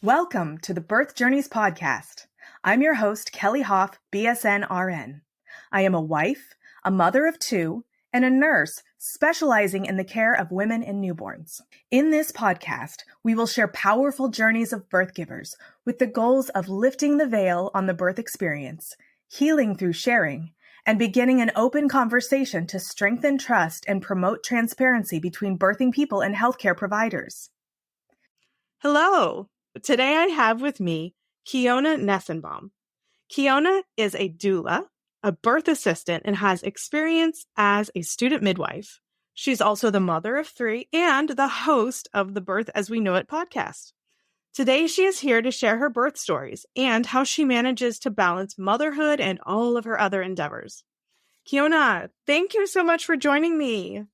Welcome to the Birth Journeys podcast. I'm your host, Kelly Hoff, BSN RN. I am a wife, a mother of two, and a nurse specializing in the care of women and newborns. In this podcast, we will share powerful journeys of birth givers with the goals of lifting the veil on the birth experience, healing through sharing, and beginning an open conversation to strengthen trust and promote transparency between birthing people and healthcare providers. Hello. Today I have with me Kiona Nessenbaum. Kiona is a doula, a birth assistant, and has experience as a student midwife. She's also the mother of three and the host of the Birth as We Know It podcast. Today she is here to share her birth stories and how she manages to balance motherhood and all of her other endeavors. Kiona, thank you so much for joining me.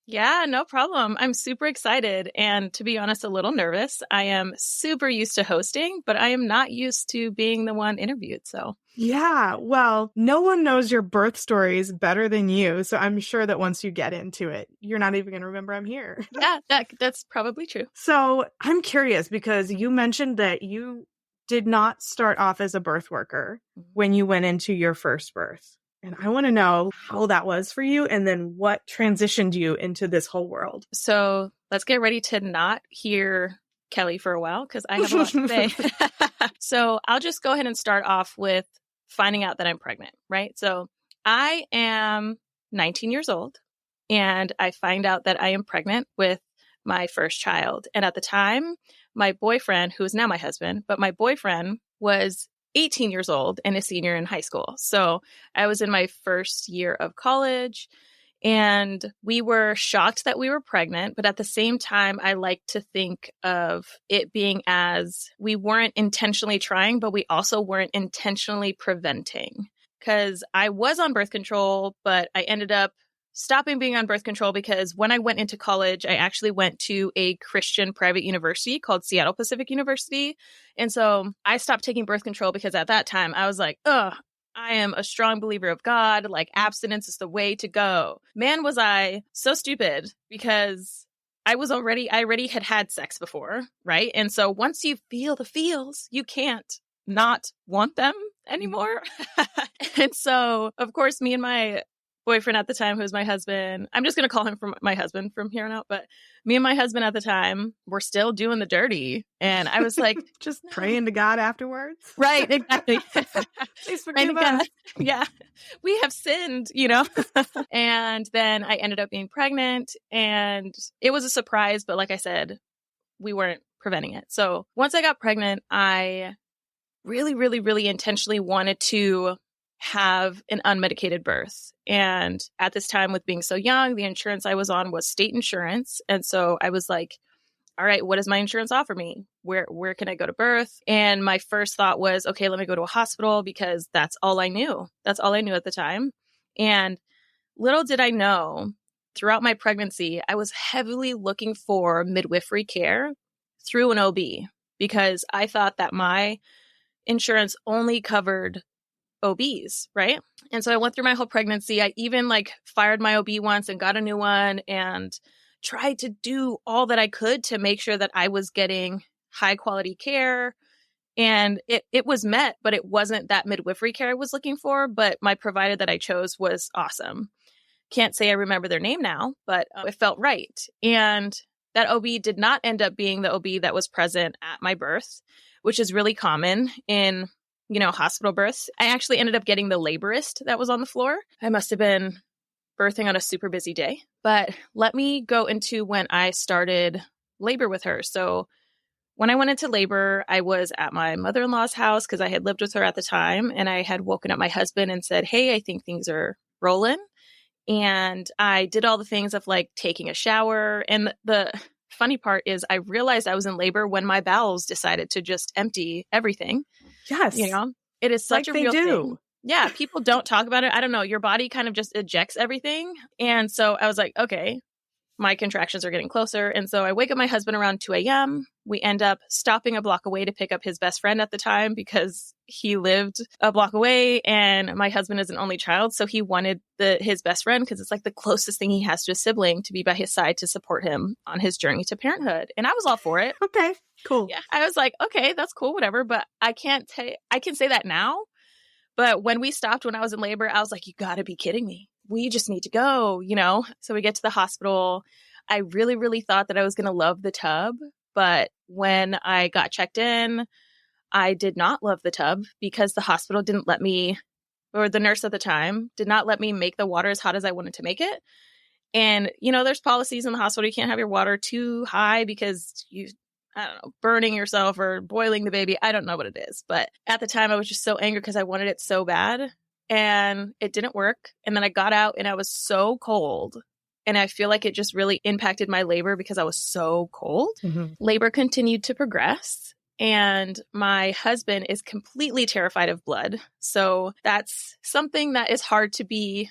Yeah, no problem. I'm super excited and, to be honest, a little nervous. I am super used to hosting, but I am not used to being the one interviewed. So yeah, well, no one knows your birth stories better than you. So I'm sure that once you get into it, you're not even going to remember I'm here. Yeah, that's probably true. So I'm curious because you mentioned that you did not start off as a birth worker when you went into your first birth. And I want to know how that was for you and then what transitioned you into this whole world. So let's get ready to not hear Kelly for a while because I have a lot to say. So I'll just go ahead and start off with finding out that I'm pregnant, right? So I am 19 years old and I find out that I am pregnant with my first child. And at the time, my boyfriend, who is now my husband, but my boyfriend was 18 years old and a senior in high school. So I was in my first year of college and we were shocked that we were pregnant. But at the same time, I like to think of it being as we weren't intentionally trying, but we also weren't intentionally preventing. Because I was on birth control, but I ended up stopping being on birth control because when I went into college, I actually went to a Christian private university called Seattle Pacific University. And so I stopped taking birth control because at that time I was like, I am a strong believer of God. Like abstinence is the way to go. Man, was I so stupid because I already had sex before, right? And so once you feel the feels, you can't not want them anymore. And so, of course, me and my boyfriend at the time, who was my husband, I'm just going to call him my husband from here on out, but me and my husband at the time were still doing the dirty. And I was like, just praying to God afterwards. Right, exactly. Please forgive us. Yeah, we have sinned, And then I ended up being pregnant and it was a surprise. But like I said, we weren't preventing it. So once I got pregnant, I really, really, really intentionally wanted to have an unmedicated birth. And at this time, with being so young, the insurance I was on was state insurance. And so I was like, all right, what does my insurance offer me? Where can I go to birth? And my first thought was, okay, let me go to a hospital because that's all I knew. That's all I knew at the time. And little did I know, throughout my pregnancy, I was heavily looking for midwifery care through an OB because I thought that my insurance only covered OBs, right? And so I went through my whole pregnancy. I even fired my OB once and got a new one and tried to do all that I could to make sure that I was getting high quality care. And it was met, but it wasn't that midwifery care I was looking for. But my provider that I chose was awesome. Can't say I remember their name now, but it felt right. And that OB did not end up being the OB that was present at my birth, which is really common in hospital births. I actually ended up getting the laborist that was on the floor. I must have been birthing on a super busy day. But let me go into when I started labor with her. So when I went into labor, I was at my mother-in-law's house because I had lived with her at the time. And I had woken up my husband and said, hey, I think things are rolling. And I did all the things of taking a shower. And the funny part is I realized I was in labor when my bowels decided to just empty everything. Yes. It is such a real thing. Yeah. People don't talk about it. I don't know. Your body kind of just ejects everything. And so I was like, okay, my contractions are getting closer. And so I wake up my husband around 2 a.m. We end up stopping a block away to pick up his best friend at the time because he lived a block away and my husband is an only child. So he wanted his best friend because it's like the closest thing he has to a sibling to be by his side to support him on his journey to parenthood. And I was all for it. Okay, cool. Yeah, I was like, okay, that's cool, whatever. But I can say that now. But when we stopped when I was in labor, I was like, you got to be kidding me. We just need to go, So we get to the hospital. I really, really thought that I was going to love the tub. But when I got checked in, I did not love the tub because the hospital didn't let me, or the nurse at the time, did not let me make the water as hot as I wanted to make it. And, there's policies in the hospital. You can't have your water too high because burning yourself or boiling the baby. I don't know what it is. But at the time, I was just so angry because I wanted it so bad. And it didn't work. And then I got out and I was so cold. And I feel like it just really impacted my labor because I was so cold. Mm-hmm. Labor continued to progress. And my husband is completely terrified of blood. So that's something that is hard to be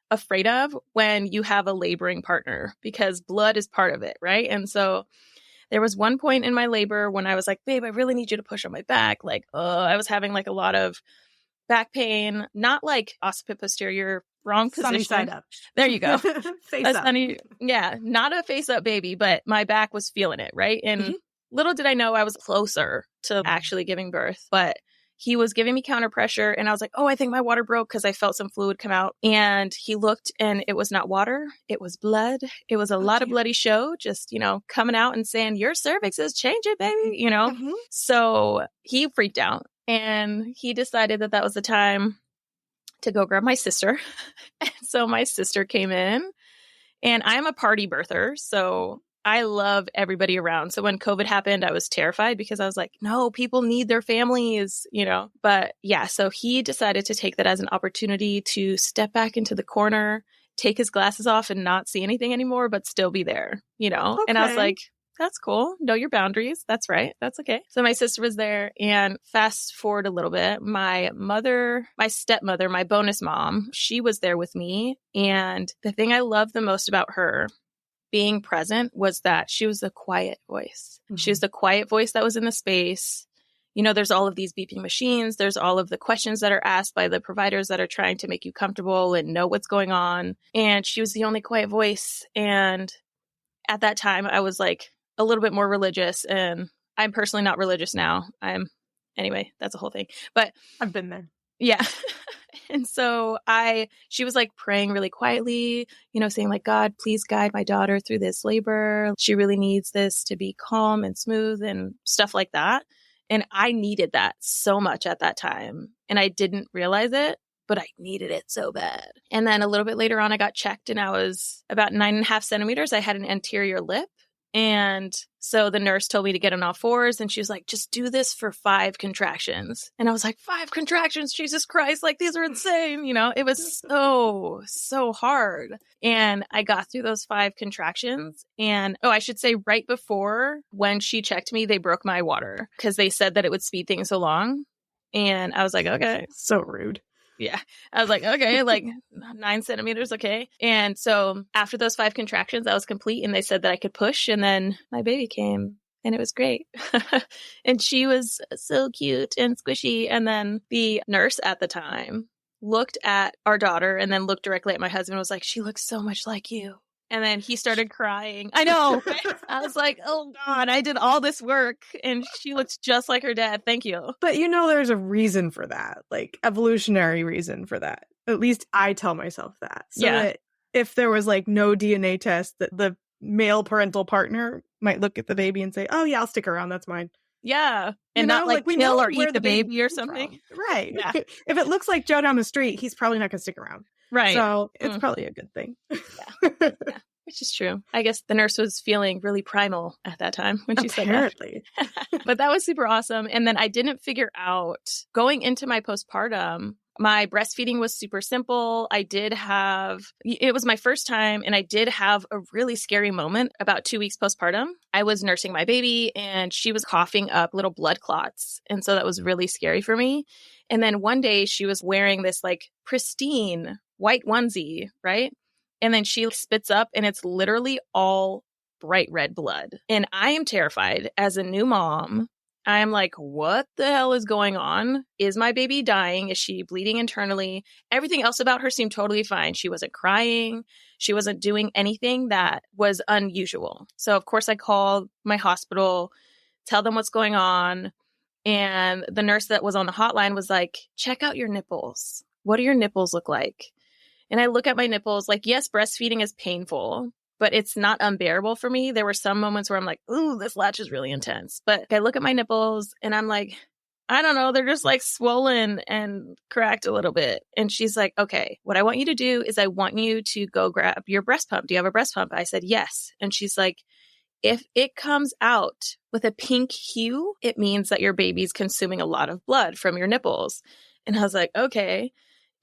afraid of when you have a laboring partner because blood is part of it, right? And so there was one point in my labor when I was like, babe, I really need you to push on my back. I was having a lot of back pain, not like occiput posterior, wrong position. Sunny side up. There you go. Face up. Yeah, not a face up baby, but my back was feeling it, right? And little did I know I was closer to actually giving birth, but he was giving me counter pressure and I was like, oh, I think my water broke because I felt some fluid come out. And he looked and it was not water. It was blood. It was a lot of bloody show, just, coming out and saying, your cervix is changing, baby, Mm-hmm. So he freaked out. And he decided that was the time to go grab my sister. And so my sister came in and I'm a party birther. So I love everybody around. So when COVID happened, I was terrified because I was like, no, people need their families, But yeah, so he decided to take that as an opportunity to step back into the corner, take his glasses off and not see anything anymore, but still be there, Okay. And I was like, that's cool. Know your boundaries. That's right. That's okay. So my sister was there and fast forward a little bit. My stepmother, my bonus mom, she was there with me. And the thing I love the most about her being present was that she was the quiet voice. Mm-hmm. She was the quiet voice that was in the space. There's all of these beeping machines. There's all of the questions that are asked by the providers that are trying to make you comfortable and know what's going on. And she was the only quiet voice. And at that time, I was a little bit more religious, and I'm personally not religious now. Anyway, that's a whole thing, but I've been there. Yeah. And so she was praying really quietly, saying God, please guide my daughter through this labor. She really needs this to be calm and smooth and stuff like that. And I needed that so much at that time. And I didn't realize it, but I needed it so bad. And then a little bit later on, I got checked and I was about 9.5 centimeters. I had an anterior lip. And so the nurse told me to get on all fours and she was like, just do this for 5 contractions. And I was like, 5 contractions, Jesus Christ, these are insane. It was so hard. And I got through those 5 contractions. And I should say right before when she checked me, they broke my water because they said that it would speed things along. And I was like, okay. So rude. Yeah. I was like, okay, 9 centimeters. Okay. And so after those 5 contractions, I was complete and they said that I could push and then my baby came and it was great. And she was so cute and squishy. And then the nurse at the time looked at our daughter and then looked directly at my husband and was like, she looks so much like you. And then he started crying. I know. I was like, oh God, I did all this work and she looks just like her dad. Thank you. But there's a reason for that, evolutionary reason for that. At least I tell myself that. So that if there was no DNA test, that the male parental partner might look at the baby and say, oh yeah, I'll stick around. That's mine. Yeah. And not kill or eat the baby or something. Right. Yeah. If it looks like Joe down the street, he's probably not going to stick around. Right. So it's probably a good thing. Yeah. Which is true. I guess the nurse was feeling really primal at that time when she said that. But that was super awesome. And then I didn't figure out going into my postpartum, my breastfeeding was super simple. It was my first time and I did have a really scary moment about 2 weeks postpartum. I was nursing my baby and she was coughing up little blood clots. And so that was really scary for me. And then one day she was wearing this pristine white onesie, right? And then she spits up and it's literally all bright red blood. And I am terrified as a new mom. I am like, what the hell is going on? Is my baby dying? Is she bleeding internally? Everything else about her seemed totally fine. She wasn't crying. She wasn't doing anything that was unusual. So of course I called my hospital, tell them what's going on. And the nurse that was on the hotline was like, check out your nipples. What do your nipples look like? And I look at my nipples, like, yes, breastfeeding is painful, but it's not unbearable for me. There were some moments where I'm like, ooh, this latch is really intense. But I look at my nipples and I'm like, I don't know, they're just like swollen and cracked a little bit. And she's like, okay, what I want you to do is I want you to go grab your breast pump. Do you have a breast pump? I said, yes. And she's like, if it comes out with a pink hue, it means that your baby's consuming a lot of blood from your nipples. And I was like, okay.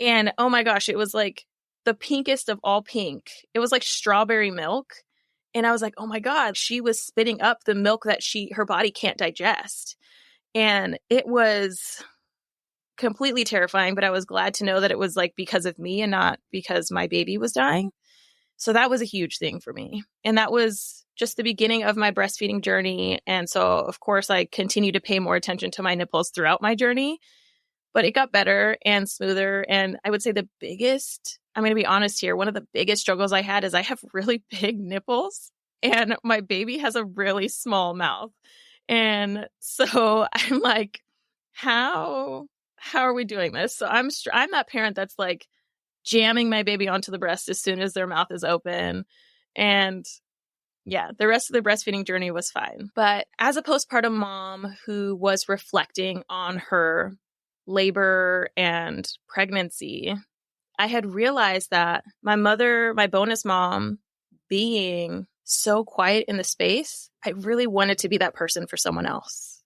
And oh my gosh, it was like the pinkest of all pink. It was like strawberry milk. And I was like, oh my God, she was spitting up the milk that her body can't digest. And it was completely terrifying, but I was glad to know that it was like because of me and not because my baby was dying. So that was a huge thing for me. And that was just the beginning of my breastfeeding journey. And so, of course, I continued to pay more attention to my nipples throughout my journey, but it got better and smoother. And I would say the biggest, I'm going to be honest here, one of the biggest struggles I had is I have really big nipples and my baby has a really small mouth. And so I'm like, how are we doing this? So I'm that parent that's like jamming my baby onto the breast as soon as their mouth is open. And yeah, the rest of the breastfeeding journey was fine. But as a postpartum mom who was reflecting on her labor and pregnancy, I had realized that my mother, my bonus mom, being so quiet in the space, I really wanted to be that person for someone else.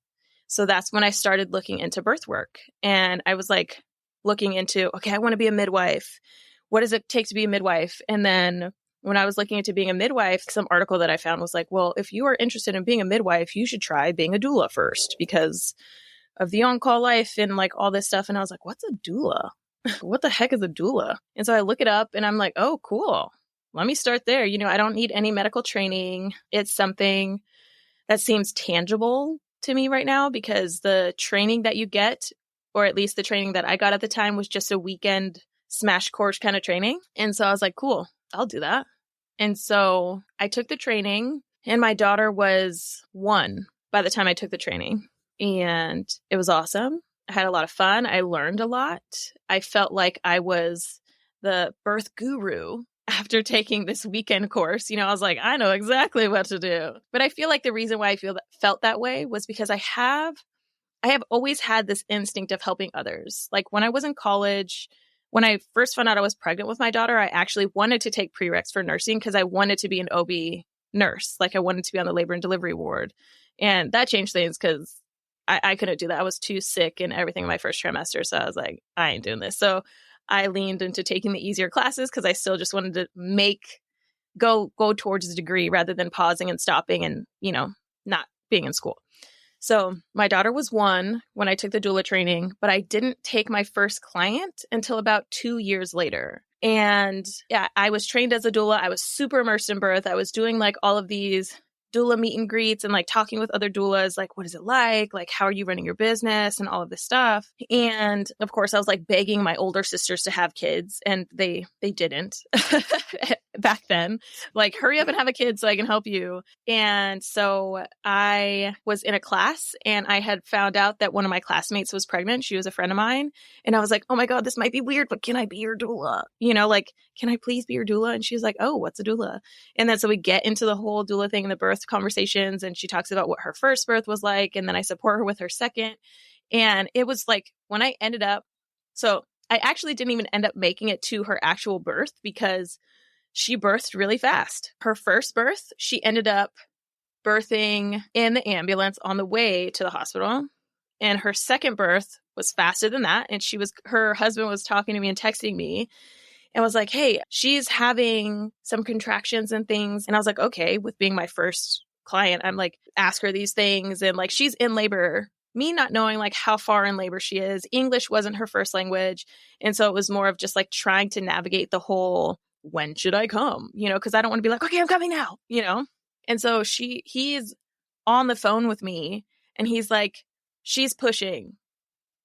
So that's when I started looking into birth work. And I was like looking into, okay, I want to be a midwife. What does it take to be a midwife? And then when I was looking into being a midwife, some article that I found was like, well, if you are interested in being a midwife, you should try being a doula first because of the on-call life and like all this stuff. And I was like, what's a doula? What the heck is a doula? And so I look it up and I'm like, oh, cool. Let me start there. You know, I don't need any medical training. It's something that seems tangible to me right now because the training that you get, or at least the training that I got at the time, was just a weekend smash course kind of training. And so I was like, cool, I'll do that. And so I took the training and my daughter was 1 by the time I took the training. And it was awesome. I had a lot of fun. I learned a lot. I felt like I was the birth guru after taking this weekend course. You know, I was like, I know exactly what to do. But I feel like the reason why I felt that way was because I have always had this instinct of helping others. Like when I was in college, when I first found out I was pregnant with my daughter, I actually wanted to take prereqs for nursing because I wanted to be an OB nurse. Like I wanted to be on the labor and delivery ward. And that changed things because I couldn't do that. I was too sick and everything in my first trimester. So I was like, I ain't doing this. So I leaned into taking the easier classes because I still just wanted to go towards the degree rather than pausing and stopping and, you know, not being in school. So my daughter was 1 when I took the doula training, but I didn't take my first client until about 2 years later. And yeah, I was trained as a doula. I was super immersed in birth. I was doing like all of these doula meet and greets and like talking with other doulas, like, what is it like? Like, how are you running your business and all of this stuff? And of course, I was like begging my older sisters to have kids and they didn't back then. Like, hurry up and have a kid so I can help you. And so I was in a class and I had found out that one of my classmates was pregnant. She was a friend of mine. And I was like, oh my God, this might be weird, but can I be your doula? You know, like, can I please be your doula? And she was like, oh, what's a doula? And then so we get into the whole doula thing in the birth conversations. And she talks about what her first birth was like. And then I support her with her second. And it was like when I ended up, so I actually didn't even end up making it to her actual birth because she birthed really fast. Her first birth, she ended up birthing in the ambulance on the way to the hospital. And her second birth was faster than that. And her husband was talking to me and texting me and was like, hey, she's having some contractions and things. And I was like, okay, with being my first client, I'm like, ask her these things. And like, she's in labor, me not knowing like how far in labor she is. English wasn't her first language. And so it was more of just like trying to navigate the whole when should I come? Because I don't want to be like, okay, I'm coming now, And so he's on the phone with me and he's like, she's pushing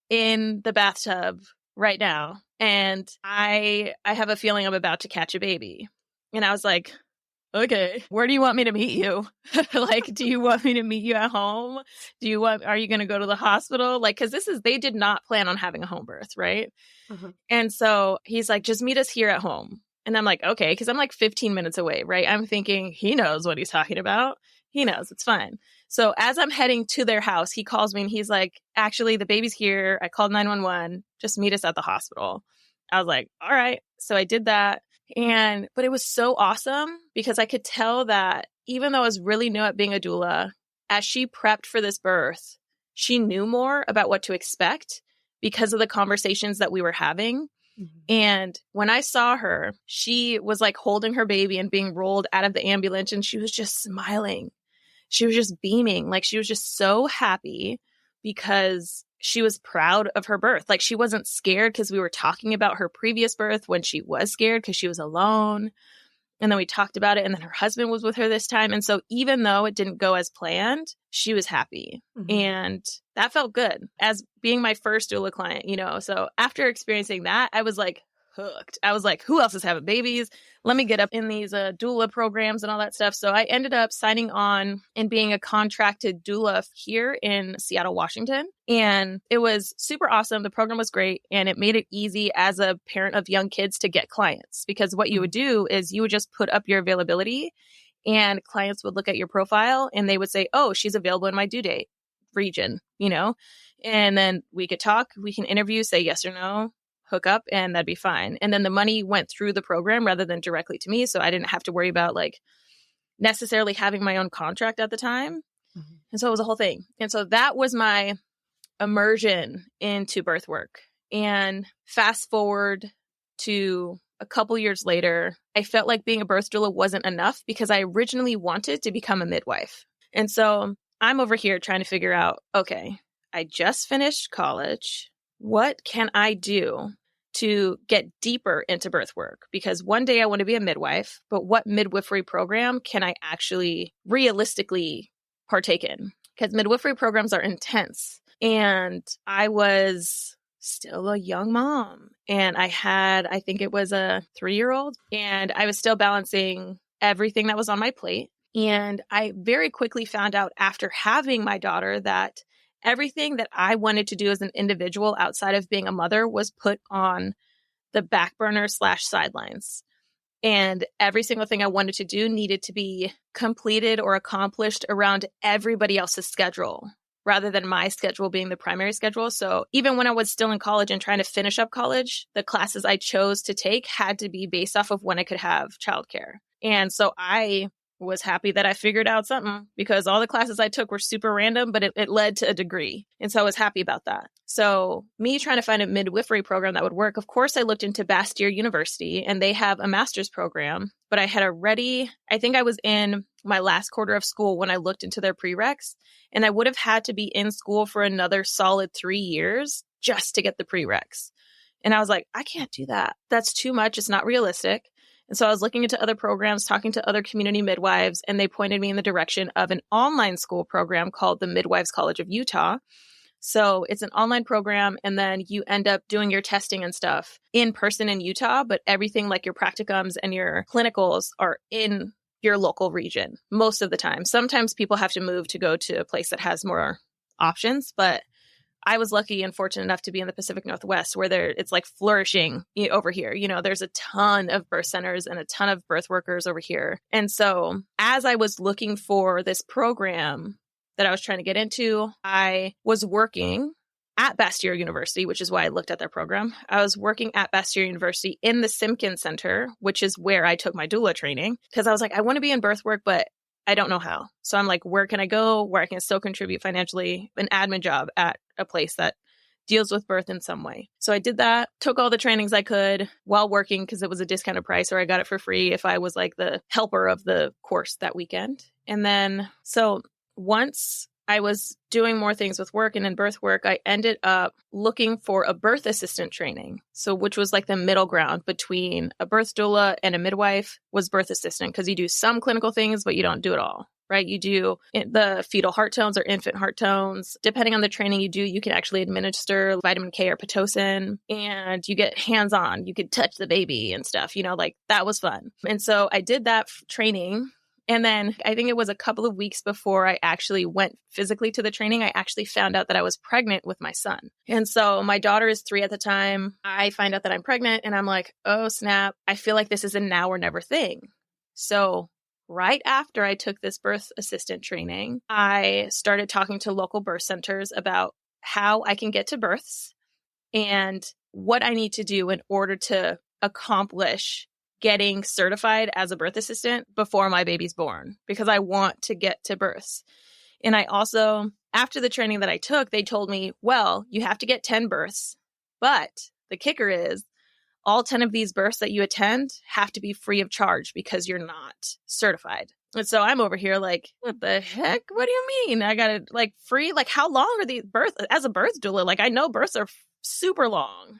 in the bathtub right now. And I have a feeling I'm about to catch a baby. And I was like, okay, where do you want me to meet you? Like, do you want me to meet you at home? Are you going to go to the hospital? Like, cause they did not plan on having a home birth. Right. Uh-huh. And so he's like, just meet us here at home. And I'm like, okay, cause I'm like 15 minutes away. Right. I'm thinking he knows what he's talking about. He knows, it's fine. So as I'm heading to their house, he calls me and he's like, actually, the baby's here. I called 911. Just meet us at the hospital. I was like, all right. So I did that. But it was so awesome because I could tell that even though I was really new at being a doula, as she prepped for this birth, she knew more about what to expect because of the conversations that we were having. Mm-hmm. And when I saw her, she was like holding her baby and being rolled out of the ambulance and she was just smiling. She was just beaming. Like she was just so happy because she was proud of her birth. Like she wasn't scared because we were talking about her previous birth when she was scared because she was alone. And then we talked about it and then her husband was with her this time. And so even though it didn't go as planned, she was happy. Mm-hmm. And that felt good as being my first doula client, So after experiencing that, I was like hooked. I was like, who else is having babies? Let me get up in these doula programs and all that stuff. So I ended up signing on and being a contracted doula here in Seattle, Washington. And it was super awesome. The program was great. And it made it easy as a parent of young kids to get clients because what you would do is you would just put up your availability and clients would look at your profile and they would say, oh, she's available in my due date region, and then we could talk, we can interview, say yes or no, hook up, and that'd be fine. And then the money went through the program rather than directly to me. So I didn't have to worry about like necessarily having my own contract at the time. Mm-hmm. And so it was a whole thing. And so that was my immersion into birth work. And fast forward to a couple years later, I felt like being a birth doula wasn't enough because I originally wanted to become a midwife. And so I'm over here trying to figure out, okay, I just finished college. What can I do to get deeper into birth work? Because one day I want to be a midwife, but what midwifery program can I actually realistically partake in? Because midwifery programs are intense. And I was still a young mom. And I think it was a 3-year-old. And I was still balancing everything that was on my plate. And I very quickly found out after having my daughter that everything that I wanted to do as an individual outside of being a mother was put on the back burner / sidelines. And every single thing I wanted to do needed to be completed or accomplished around everybody else's schedule rather than my schedule being the primary schedule. So even when I was still in college and trying to finish up college, the classes I chose to take had to be based off of when I could have childcare. And so I was happy that I figured out something because all the classes I took were super random, but it led to a degree. And so I was happy about that. So me trying to find a midwifery program that would work, of course, I looked into Bastyr University and they have a master's program, but I think I was in my last quarter of school when I looked into their prereqs, and I would have had to be in school for another solid 3 years just to get the prereqs. And I was like, I can't do that. That's too much. It's not realistic. And so I was looking into other programs, talking to other community midwives, and they pointed me in the direction of an online school program called the Midwives College of Utah. So it's an online program, and then you end up doing your testing and stuff in person in Utah, but everything like your practicums and your clinicals are in your local region most of the time. Sometimes people have to move to go to a place that has more options, but I was lucky and fortunate enough to be in the Pacific Northwest where it's like flourishing over here. There's a ton of birth centers and a ton of birth workers over here. And so as I was looking for this program that I was trying to get into, I was working at Bastyr University, which is why I looked at their program. I was working at Bastyr University in the Simpkins Center, which is where I took my doula training, because I was like, I want to be in birth work, but I don't know how. So I'm like, where can I go where I can still contribute financially? An admin job at a place that deals with birth in some way. So I did that, took all the trainings I could while working because it was a discounted price, or I got it for free if I was like the helper of the course that weekend. And then, so once I was doing more things with work, and in birth work, I ended up looking for a birth assistant training. So which was like the middle ground between a birth doula and a midwife was birth assistant, because you do some clinical things, but you don't do it all. Right? You do the fetal heart tones or infant heart tones. Depending on the training you do, you can actually administer vitamin K or Pitocin, and you get hands-on. You could touch the baby and stuff, like that was fun. And so I did that training. And then I think it was a couple of weeks before I actually went physically to the training, I actually found out that I was pregnant with my son. And so my daughter is 3 at the time. I find out that I'm pregnant, and I'm like, oh, snap. I feel like this is a now or never thing. So right after I took this birth assistant training, I started talking to local birth centers about how I can get to births and what I need to do in order to accomplish getting certified as a birth assistant before my baby's born, because I want to get to births. And I also, after the training that I took, they told me, well, you have to get 10 births, but the kicker is all 10 of these births that you attend have to be free of charge because you're not certified. And so I'm over here like, what the heck? What do you mean? I got to like free? Like, how long are these births as a birth doula? Like, I know births are super long,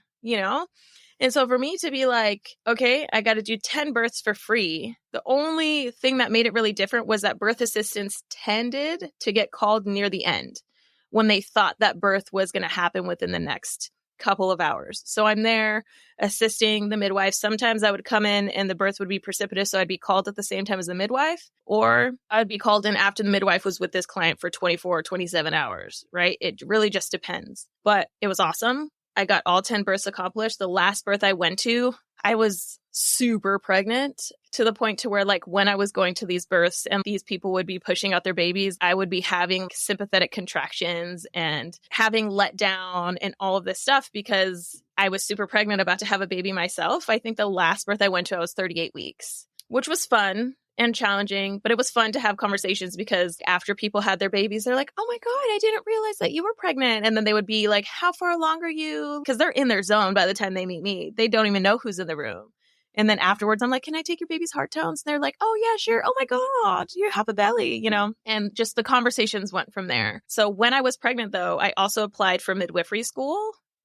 And so for me to be like, okay, I got to do 10 births for free. The only thing that made it really different was that birth assistants tended to get called near the end when they thought that birth was going to happen within the next couple of hours. So I'm there assisting the midwife. Sometimes I would come in and the birth would be precipitous, so I'd be called at the same time as the midwife, or I'd be called in after the midwife was with this client for 24 or 27 hours, right? It really just depends. But it was awesome. I got all 10 births accomplished. The last birth I went to, I was super pregnant to the point to where like when I was going to these births and these people would be pushing out their babies, I would be having sympathetic contractions and having let down and all of this stuff because I was super pregnant about to have a baby myself. I think the last birth I went to, I was 38 weeks, which was fun and challenging, but it was fun to have conversations because after people had their babies, they're like, oh my God, I didn't realize that you were pregnant. And then they would be like, how far along are you? Because they're in their zone by the time they meet me. They don't even know who's in the room. And then afterwards, I'm like, can I take your baby's heart tones? And they're like, oh yeah, sure. Oh my God, you have a belly, and just the conversations went from there. So when I was pregnant though, I also applied for midwifery school.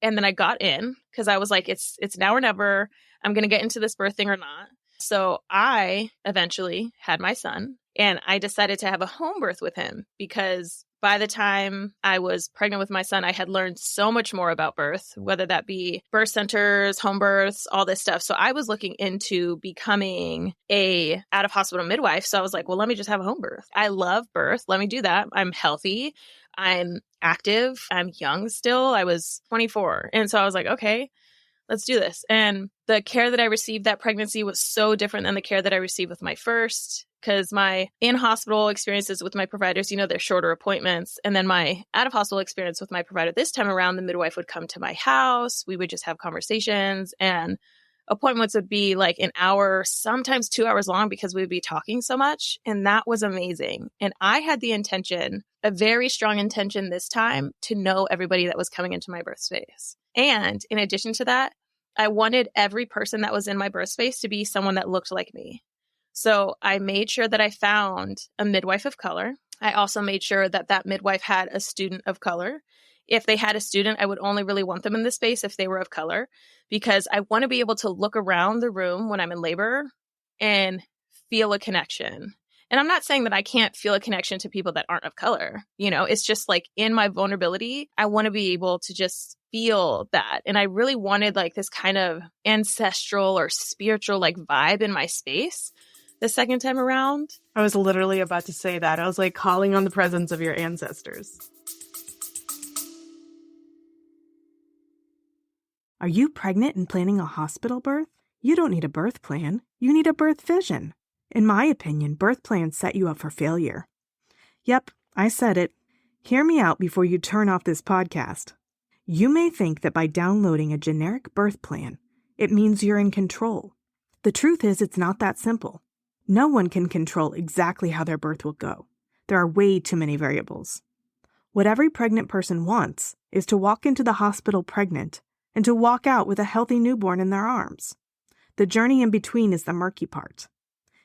And then I got in because I was like, it's now or never. I'm going to get into this birth thing or not. So I eventually had my son, and I decided to have a home birth with him because by the time I was pregnant with my son, I had learned so much more about birth, whether that be birth centers, home births, all this stuff. So I was looking into becoming a out-of-hospital midwife. So I was like, well, let me just have a home birth. I love birth. Let me do that. I'm healthy. I'm active. I'm young still. I was 24. And so I was like, okay, let's do this. And the care that I received that pregnancy was so different than the care that I received with my first, because my in-hospital experiences with my providers, they're shorter appointments. And then my out-of-hospital experience with my provider this time around, the midwife would come to my house. We would just have conversations, and appointments would be like an hour, sometimes 2 hours long because we would be talking so much. And that was amazing. And I had the intention, a very strong intention this time, to know everybody that was coming into my birth space. And in addition to that, I wanted every person that was in my birth space to be someone that looked like me. So I made sure that I found a midwife of color. I also made sure that that midwife had a student of color. If they had a student, I would only really want them in the space if they were of color, because I want to be able to look around the room when I'm in labor and feel a connection. And I'm not saying that I can't feel a connection to people that aren't of color. It's just like in my vulnerability, I want to be able to just feel that. And I really wanted like this kind of ancestral or spiritual like vibe in my space the second time around. I was literally about to say that. I was like calling on the presence of your ancestors. Are you pregnant and planning a hospital birth? You don't need a birth plan. You need a birth vision. In my opinion, birth plans set you up for failure. Yep, I said it. Hear me out before you turn off this podcast. You may think that by downloading a generic birth plan, it means you're in control. The truth is, it's not that simple. No one can control exactly how their birth will go. There are way too many variables. What every pregnant person wants is to walk into the hospital pregnant and to walk out with a healthy newborn in their arms. The journey in between is the murky part.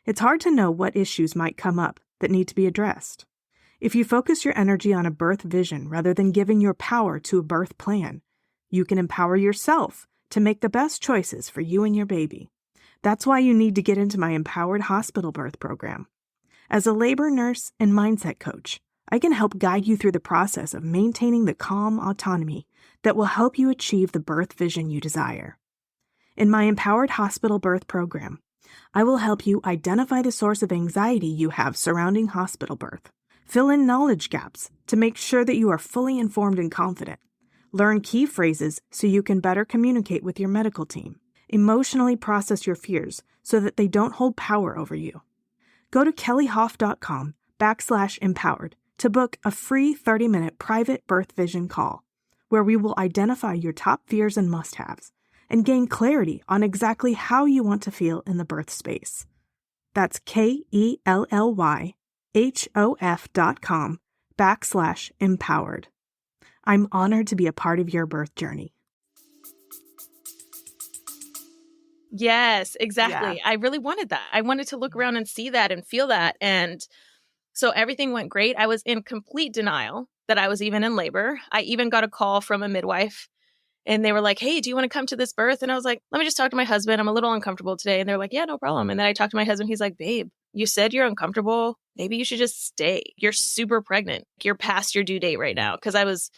It's hard to know what issues might come up that need to be addressed. If you focus your energy on a birth vision rather than giving your power to a birth plan, you can empower yourself to make the best choices for you and your baby. That's why you need to get into my Empowered Hospital Birth program. As a labor nurse and mindset coach, I can help guide you through the process of maintaining the calm autonomy that will help you achieve the birth vision you desire. In my Empowered Hospital Birth program, I will help you identify the source of anxiety you have surrounding hospital birth, fill in knowledge gaps to make sure that you are fully informed and confident, learn key phrases so you can better communicate with your medical team, emotionally process your fears so that they don't hold power over you. Go to kellyhoff.com/empowered to book a free 30-minute private birth vision call, where we will identify your top fears and must-haves and gain clarity on exactly how you want to feel in the birth space. That's kellyhoff.com/empowered. I'm honored to be a part of your birth journey. Yes, exactly. Yeah. I really wanted that. I wanted to look around and see that and feel that. And so everything went great. I was in complete denial that I was even in labor. I even got a call from a midwife and they were like, hey, do you want to come to this birth? And I was like, let me just talk to my husband. I'm a little uncomfortable today. And they're like, yeah, no problem. And then I talked to my husband. He's like, babe, you said you're uncomfortable. Maybe you should just stay. You're super pregnant. You're past your due date right now. Because I was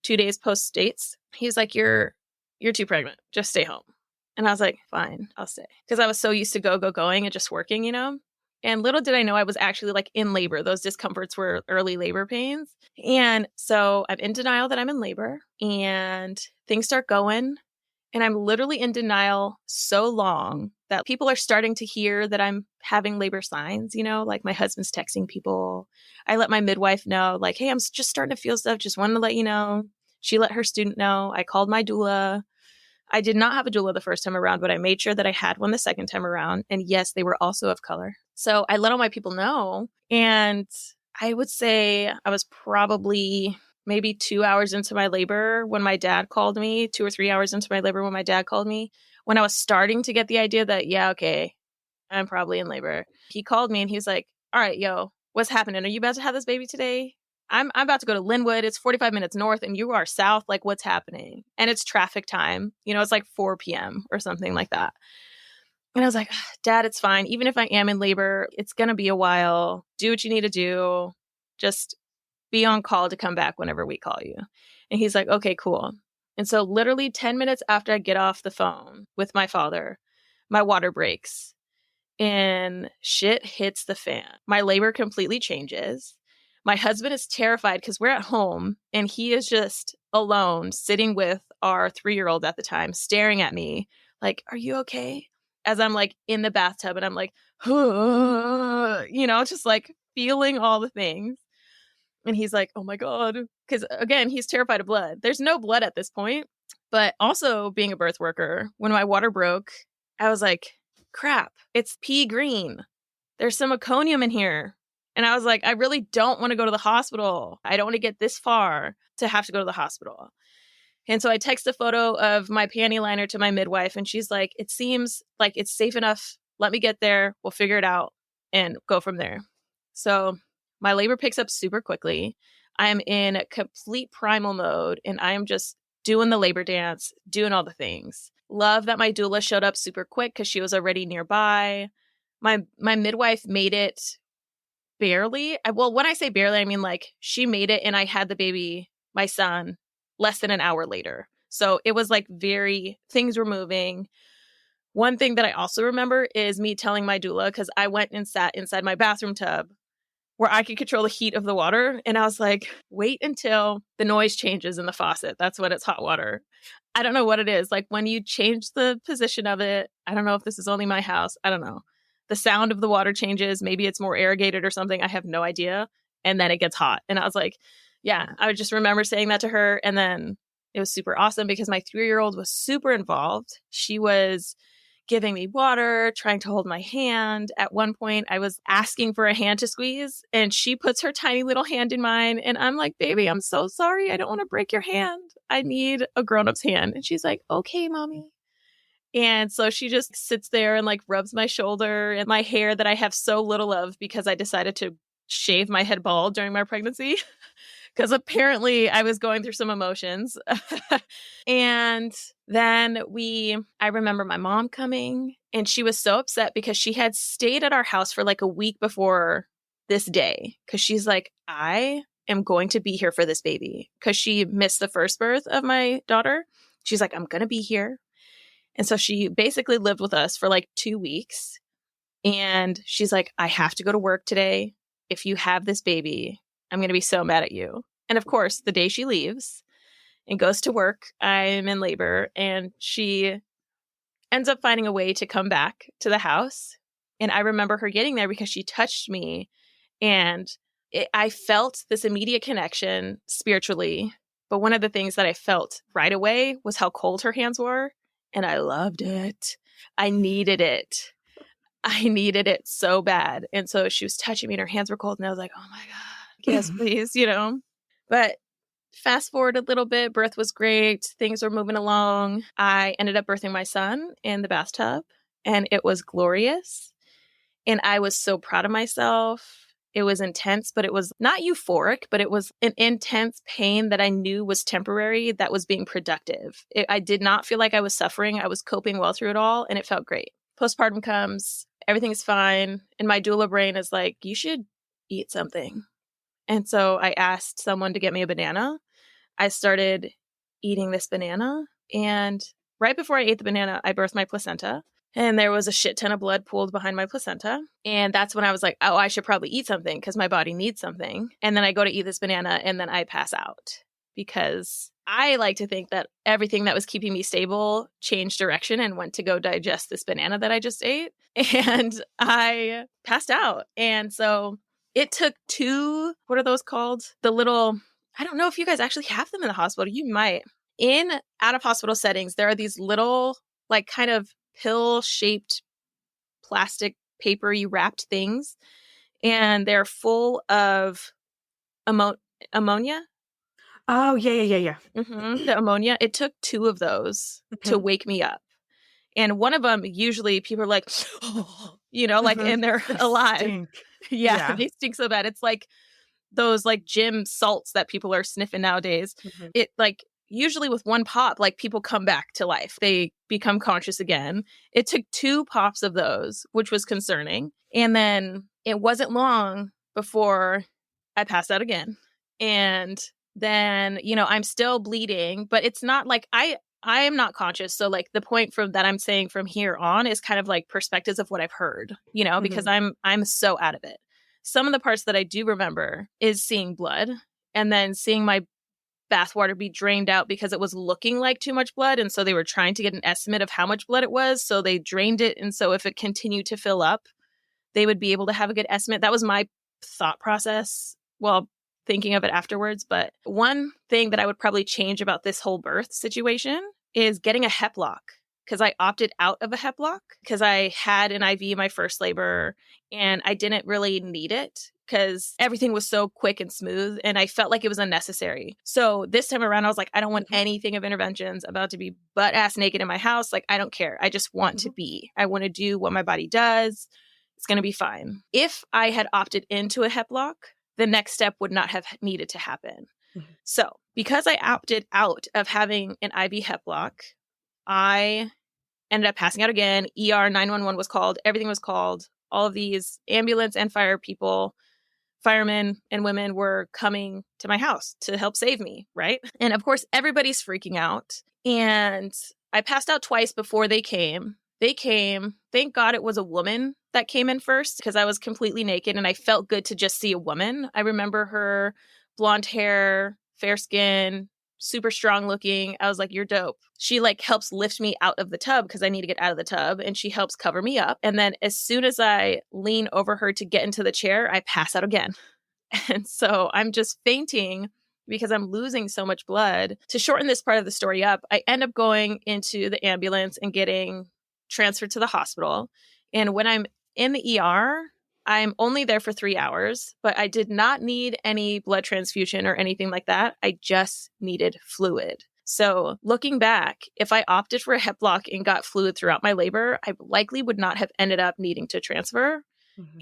2 days post dates. He's like, you're too pregnant. Just stay home. And I was like, fine, I'll stay. Because I was so used to going and just working, you know? And little did I know I was actually like in labor. Those discomforts were early labor pains. And so I'm in denial that I'm in labor and things start going. And I'm literally in denial so long that people are starting to hear that I'm having labor signs, you know, like my husband's texting people. I let my midwife know, like, hey, I'm just starting to feel stuff. Just wanted to let you know. She let her student know. I called my doula. I did not have a doula the first time around, but I made sure that I had one the second time around. And yes, they were also of color. So I let all my people know. And I would say I was probably maybe 2 hours into my labor when my dad called me, 2 or 3 hours into my labor when my dad called me, when I was starting to get the idea that, yeah, okay, I'm probably in labor. He called me and he was like, all right, yo, what's happening? Are you about to have this baby today? I'm about to go to Linwood. It's 45 minutes north and you are south. Like, what's happening? And it's traffic time. You know, it's like 4 p.m. or something like that. And I was like, Dad, it's fine. Even if I am in labor, it's going to be a while. Do what you need to do. Just be on call to come back whenever we call you. And he's like, okay, cool. And so literally 10 minutes after I get off the phone with my father, my water breaks and shit hits the fan. My labor completely changes. My husband is terrified because we're at home and he is just alone sitting with our 3-year-old at the time, staring at me like, are you okay? As I'm like in the bathtub and I'm like, you know, just like feeling all the things. And he's like, oh my God. Because again, he's terrified of blood. There's no blood at this point. But also being a birth worker, when my water broke, I was like, crap, it's pea green. There's some meconium in here. And I was like, I really don't want to go to the hospital. I don't want to get this far to have to go to the hospital. And so I text a photo of my panty liner to my midwife. And she's like, it seems like it's safe enough. Let me get there. We'll figure it out and go from there. So my labor picks up super quickly. I am in complete primal mode and I am just doing the labor dance, doing all the things. Love that my doula showed up super quick because she was already nearby. My midwife made it barely. Well, when I say barely, I mean like she made it and I had the baby, my son, less than an hour later. So it was like things were moving. One thing that I also remember is me telling my doula, because I went and sat inside my bathroom tub where I could control the heat of the water. And I was like, wait until the noise changes in the faucet. That's when it's hot water. I don't know what it is. Like when you change the position of it, I don't know if this is only my house. I don't know. The sound of the water changes. Maybe it's more irrigated or something. I have no idea. And then it gets hot. And I was like, yeah, I would just remember saying that to her. And then it was super awesome because my 3-year-old was super involved. She was giving me water, trying to hold my hand. At one point, I was asking for a hand to squeeze and she puts her tiny little hand in mine. And I'm like, baby, I'm so sorry. I don't want to break your hand. I need a grown-up's hand. And she's like, okay, mommy. And so she just sits there and like rubs my shoulder and my hair that I have so little of because I decided to shave my head bald during my pregnancy because apparently I was going through some emotions. And then I remember my mom coming, and she was so upset because she had stayed at our house for like a week before this day. Because she's like, I am going to be here for this baby. Because she missed the first birth of my daughter. She's like, I'm going to be here. And so she basically lived with us for like 2 weeks. And she's like, I have to go to work today. If you have this baby, I'm going to be so mad at you. And of course, the day she leaves and goes to work, I'm in labor, and she ends up finding a way to come back to the house. And I remember her getting there because she touched me, and I felt this immediate connection spiritually. But one of the things that I felt right away was how cold her hands were. And I loved it. I needed it. I needed it so bad. And so she was touching me and her hands were cold. And I was like, oh my God, yes, please, But fast forward a little bit, birth was great. Things were moving along. I ended up birthing my son in the bathtub, and it was glorious. And I was so proud of myself. It was intense, but it was not euphoric, but it was an intense pain that I knew was temporary, that was being productive. I did not feel like I was suffering. I was coping well through it all, and it felt great. Postpartum comes, everything's fine. And my doula brain is like, you should eat something. And so I asked someone to get me a banana. I started eating this banana. And right before I ate the banana, I birthed my placenta. And there was a shit ton of blood pooled behind my placenta. And that's when I was like, oh, I should probably eat something because my body needs something. And then I go to eat this banana and then I pass out because I like to think that everything that was keeping me stable changed direction and went to go digest this banana that I just ate. And I passed out. And so it took 2, what are those called? The little, I don't know if you guys actually have them in the hospital. You might. In out-of-hospital settings, there are these little, like, kind of pill-shaped plastic paper-y wrapped things. And they're full of ammonia. Oh, yeah. Mm-hmm. The ammonia. It took 2 of those to wake me up. And one of them, usually people are like, oh, and they're alive. Stink. Yeah, they stink so bad. It's like those like gym salts that people are sniffing nowadays. It like usually with one pop, like people come back to life. They become conscious again. It took 2 pops of those, which was concerning. And then it wasn't long before I passed out again. And then, I'm still bleeding, but it's not like I am not conscious. So like the point that I'm saying from here on is kind of like perspectives of what I've heard, because I'm so out of it. Some of the parts that I do remember is seeing blood and then seeing my bathwater be drained out because it was looking like too much blood. And so they were trying to get an estimate of how much blood it was. So they drained it. And so if it continued to fill up, they would be able to have a good estimate. That was my thought process. Well, thinking of it afterwards. But one thing that I would probably change about this whole birth situation is getting a hep lock, because I opted out of a hep lock because I had an IV in my first labor and I didn't really need it because everything was so quick and smooth and I felt like it was unnecessary. So this time around, I was like, I don't want anything of interventions. I'm about to be butt ass naked in my house. Like, I don't care. I just want to be. I want to do what my body does. It's going to be fine. If I had opted into a hep lock, the next step would not have needed to happen. So because I opted out of having an IV hep lock, I ended up passing out again. ER 911 was called. Everything was called. All of these ambulance and fire people, firemen and women were coming to my house to help save me, right? And of course, everybody's freaking out. And I passed out twice before they came. They came. Thank God it was a woman that came in first because I was completely naked and I felt good to just see a woman. I remember her, blonde hair, fair skin, super strong looking. I was like, you're dope. She like helps lift me out of the tub because I need to get out of the tub, and she helps cover me up. And then as soon as I lean over her to get into the chair, I pass out again. And so I'm just fainting because I'm losing so much blood. To shorten this part of the story up, I end up going into the ambulance and getting transferred to the hospital. And when I'm in the ER, I'm only there for 3 hours, but I did not need any blood transfusion or anything like that. I just needed fluid. So looking back, if I opted for a hep lock and got fluid throughout my labor, I likely would not have ended up needing to transfer.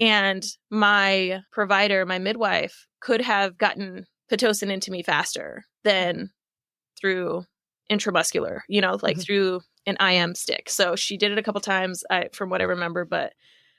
And my provider, my midwife, could have gotten Pitocin into me faster than through intramuscular, like through an IM stick. So she did it a couple times, from what I remember, but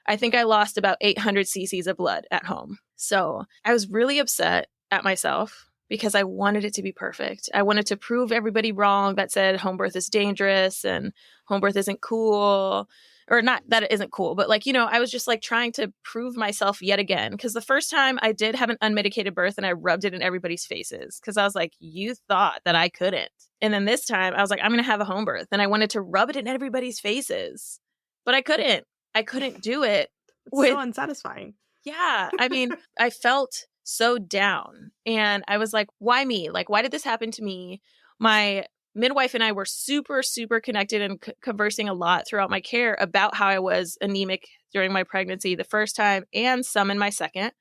I think I lost about 800 cc's of blood at home. So I was really upset at myself because I wanted it to be perfect. I wanted to prove everybody wrong that said home birth is dangerous and home birth isn't cool. Or not that it isn't cool, but I was just like trying to prove myself yet again. Because the first time I did have an unmedicated birth and I rubbed it in everybody's faces because I was like, you thought that I couldn't. And then this time I was like, I'm going to have a home birth. And I wanted to rub it in everybody's faces, but I couldn't. I couldn't do it. It's so unsatisfying. Yeah. I mean, I felt so down and I was like, why me? Like, why did this happen to me? My midwife and I were super, super connected and conversing a lot throughout my care about how I was anemic during my pregnancy the first time and some in my second.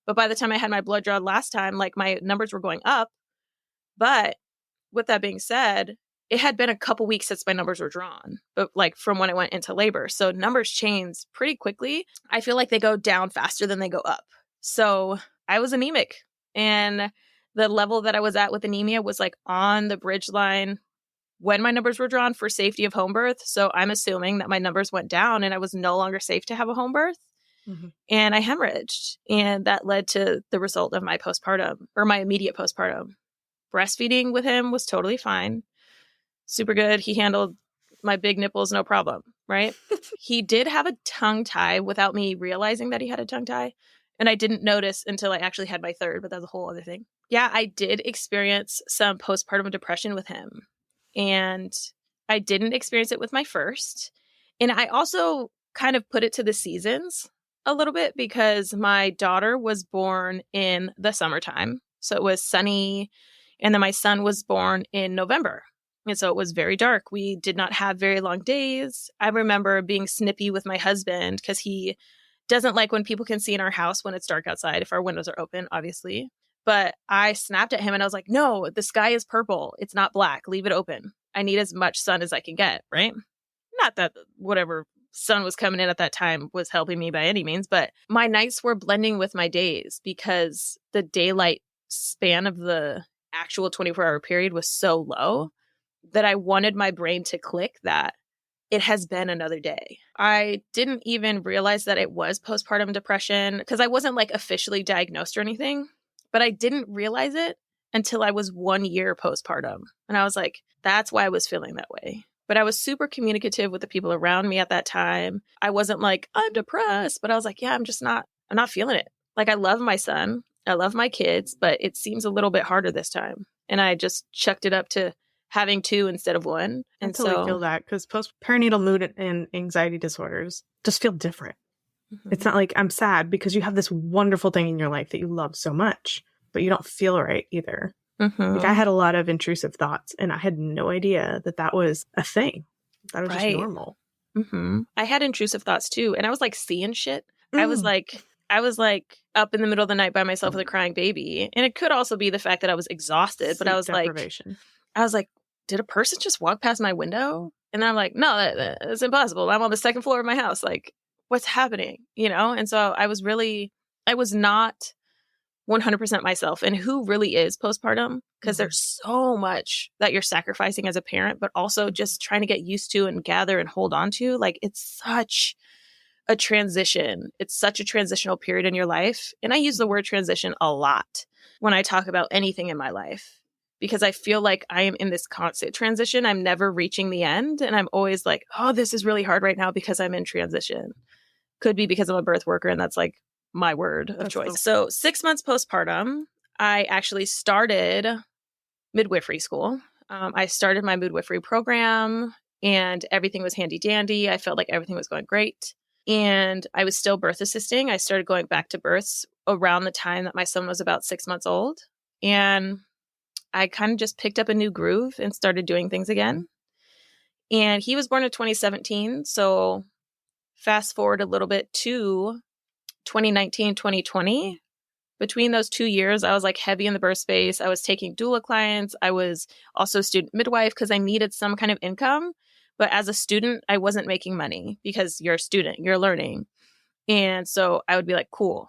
But by the time I had my blood drawn last time, like my numbers were going up. But with that being said, it had been a couple weeks since my numbers were drawn, but like from when I went into labor. So numbers change pretty quickly. I feel like they go down faster than they go up. So I was anemic, and the level that I was at with anemia was like on the bridge line when my numbers were drawn for safety of home birth. So I'm assuming that my numbers went down and I was no longer safe to have a home birth. And I hemorrhaged. And that led to the result of my postpartum, or my immediate postpartum. Breastfeeding with him was totally fine. Super good. He handled my big nipples, no problem, right? He did have a tongue tie without me realizing that he had a tongue tie. And I didn't notice until I actually had my third, but that's a whole other thing. Yeah, I did experience some postpartum depression with him. And I didn't experience it with my first. And I also kind of put it to the seasons a little bit because my daughter was born in the summertime. So it was sunny. And then my son was born in November. And so it was very dark. We did not have very long days. I remember being snippy with my husband because he doesn't like when people can see in our house when it's dark outside, if our windows are open, obviously. But I snapped at him and I was like, no, the sky is purple. It's not black. Leave it open. I need as much sun as I can get, right? Not that whatever sun was coming in at that time was helping me by any means, but my nights were blending with my days because the daylight span of the actual 24-hour period was so low that I wanted my brain to click that it has been another day. I didn't even realize that it was postpartum depression because I wasn't like officially diagnosed or anything, but I didn't realize it until I was 1 year postpartum. And I was like, that's why I was feeling that way. But I was super communicative with the people around me at that time. I wasn't like, I'm depressed, but I was like, yeah, I'm not feeling it. Like, I love my son. I love my kids, but it seems a little bit harder this time. And I just chucked it up to having two instead of one. And I totally feel that because perinatal mood and anxiety disorders just feel different. It's not like I'm sad because you have this wonderful thing in your life that you love so much, but you don't feel right either. Like I had a lot of intrusive thoughts and I had no idea that that was a thing. That was just normal. I had intrusive thoughts too. And I was like seeing shit. I was like up in the middle of the night by myself with a crying baby. And it could also be the fact that I was exhausted, but I was like, did a person just walk past my window? And I'm like, no, that's impossible. I'm on the second floor of my house. Like, what's happening? And so I was not 100% myself. And who really is postpartum? Because there's so much that you're sacrificing as a parent, but also just trying to get used to and gather and hold on to. Like, it's such a transition. It's such a transitional period in your life. And I use the word transition a lot when I talk about anything in my life, because I feel like I am in this constant transition. I'm never reaching the end. And I'm always like, oh, this is really hard right now because I'm in transition. Could be because I'm a birth worker and that's like my word of choice. So 6 months postpartum, I actually started midwifery school. I started my midwifery program and everything was handy dandy. I felt like everything was going great. And I was still birth assisting. I started going back to births around the time that my son was about 6 months old. And I kind of just picked up a new groove and started doing things again. And he was born in 2017. So fast forward a little bit to 2019, 2020. Between those 2 years, I was like heavy in the birth space. I was taking doula clients. I was also a student midwife because I needed some kind of income. But as a student, I wasn't making money because you're a student, you're learning. And so I would be like, cool.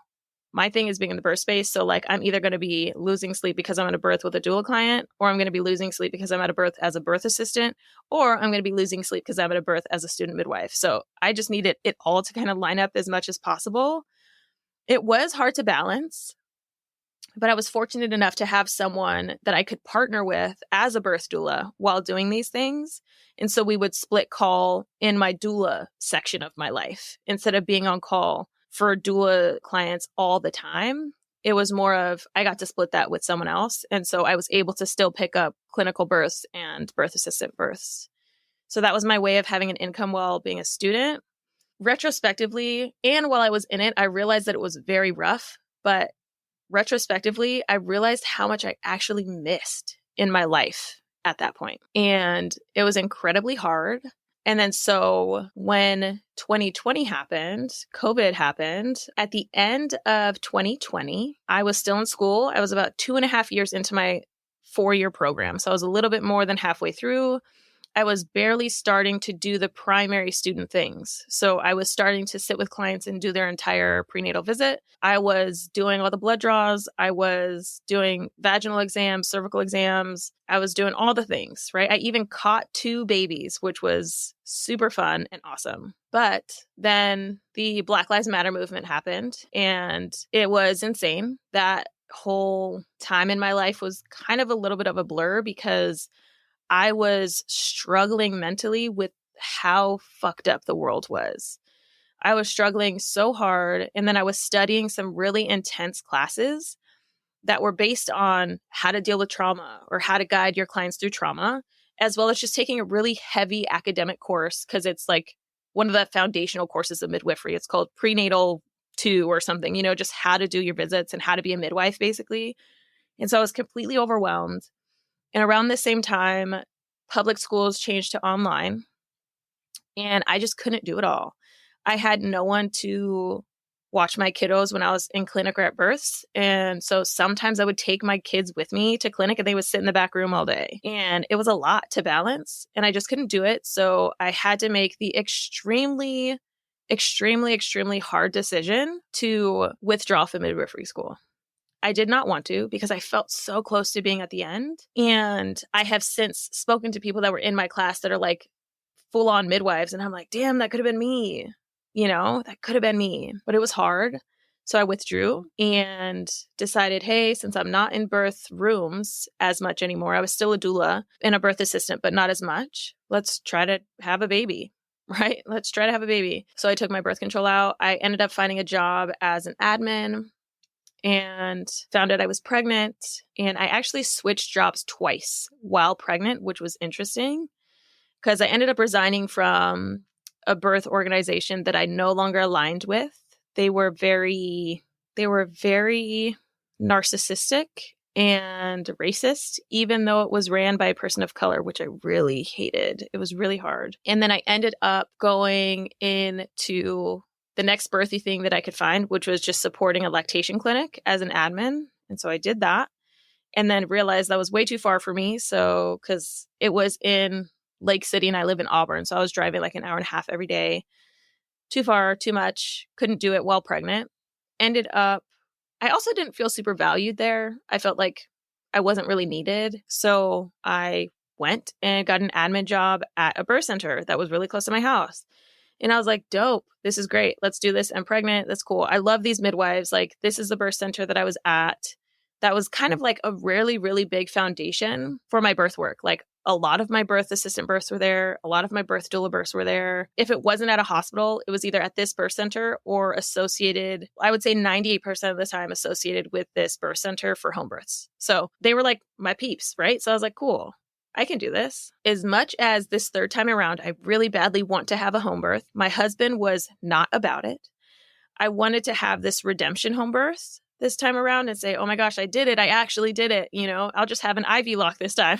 My thing is being in the birth space. So like, I'm either going to be losing sleep because I'm at a birth with a doula client, or I'm going to be losing sleep because I'm at a birth as a birth assistant, or I'm going to be losing sleep because I'm at a birth as a student midwife. So I just needed it all to kind of line up as much as possible. It was hard to balance, but I was fortunate enough to have someone that I could partner with as a birth doula while doing these things. And so we would split call in my doula section of my life instead of being on call for doula clients all the time. It was more of, I got to split that with someone else. And so I was able to still pick up clinical births and birth assistant births. So that was my way of having an income while being a student. Retrospectively, and while I was in it, I realized that it was very rough, but retrospectively, I realized how much I actually missed in my life at that point. And it was incredibly hard. And then so when 2020 happened, COVID happened, at the end of 2020, I was still in school. I was about 2.5 years into my 4-year program. So I was a little bit more than halfway through. I was barely starting to do the primary student things. So I was starting to sit with clients and do their entire prenatal visit. I was doing all the blood draws. I was doing vaginal exams, cervical exams. I was doing all the things, right? I even caught 2 babies, which was super fun and awesome. But then the Black Lives Matter movement happened, and it was insane. That whole time in my life was kind of a little bit of a blur because I was struggling mentally with how fucked up the world was. I was struggling so hard. And then I was studying some really intense classes that were based on how to deal with trauma or how to guide your clients through trauma, as well as just taking a really heavy academic course because it's like one of the foundational courses of midwifery. It's called Prenatal 2 or something, just how to do your visits and how to be a midwife, basically. And so I was completely overwhelmed. And around the same time, public schools changed to online, and I just couldn't do it all. I had no one to watch my kiddos when I was in clinic or at births. And so sometimes I would take my kids with me to clinic and they would sit in the back room all day. And it was a lot to balance, and I just couldn't do it. So I had to make the extremely hard decision to withdraw from midwifery school. I did not want to because I felt so close to being at the end. And I have since spoken to people that were in my class that are like full on midwives. And I'm like, damn, that could have been me. That could have been me. But it was hard. So I withdrew and decided, hey, since I'm not in birth rooms as much anymore, I was still a doula and a birth assistant, but not as much. Let's try to have a baby. Right? Let's try to have a baby. So I took my birth control out. I ended up finding a job as an admin and found out I was pregnant. And I actually switched jobs twice while pregnant, which was interesting because I ended up resigning from a birth organization that I no longer aligned with. They were very narcissistic and racist, even though it was ran by a person of color, which I really hated. It was really hard. And then I ended up going into the next birthy thing that I could find, which was just supporting a lactation clinic as an admin. And so I did that and then realized that was way too far for me. So, because it was in Lake City and I live in Auburn. So I was driving like an hour and a half every day. Too far, too much. Couldn't do it while pregnant. Ended up, I also didn't feel super valued there. I felt like I wasn't really needed. So I went and got an admin job at a birth center that was really close to my house. And I was like, dope, this is great. Let's do this. I'm pregnant. That's cool. I love these midwives. Like, this is the birth center that I was at. That was kind of like a really, really big foundation for my birth work. Like, a lot of my birth assistant births were there. A lot of my birth doula births were there. If it wasn't at a hospital, it was either at this birth center or associated, I would say 98% of the time associated with this birth center for home births. So they were like my peeps, right? So I was like, cool. I can do this. As much as this third time around, I really badly want to have a home birth. My husband was not about it. I wanted to have this redemption home birth this time around and say, oh my gosh, I did it. I actually did it. I'll just have an IV lock this time.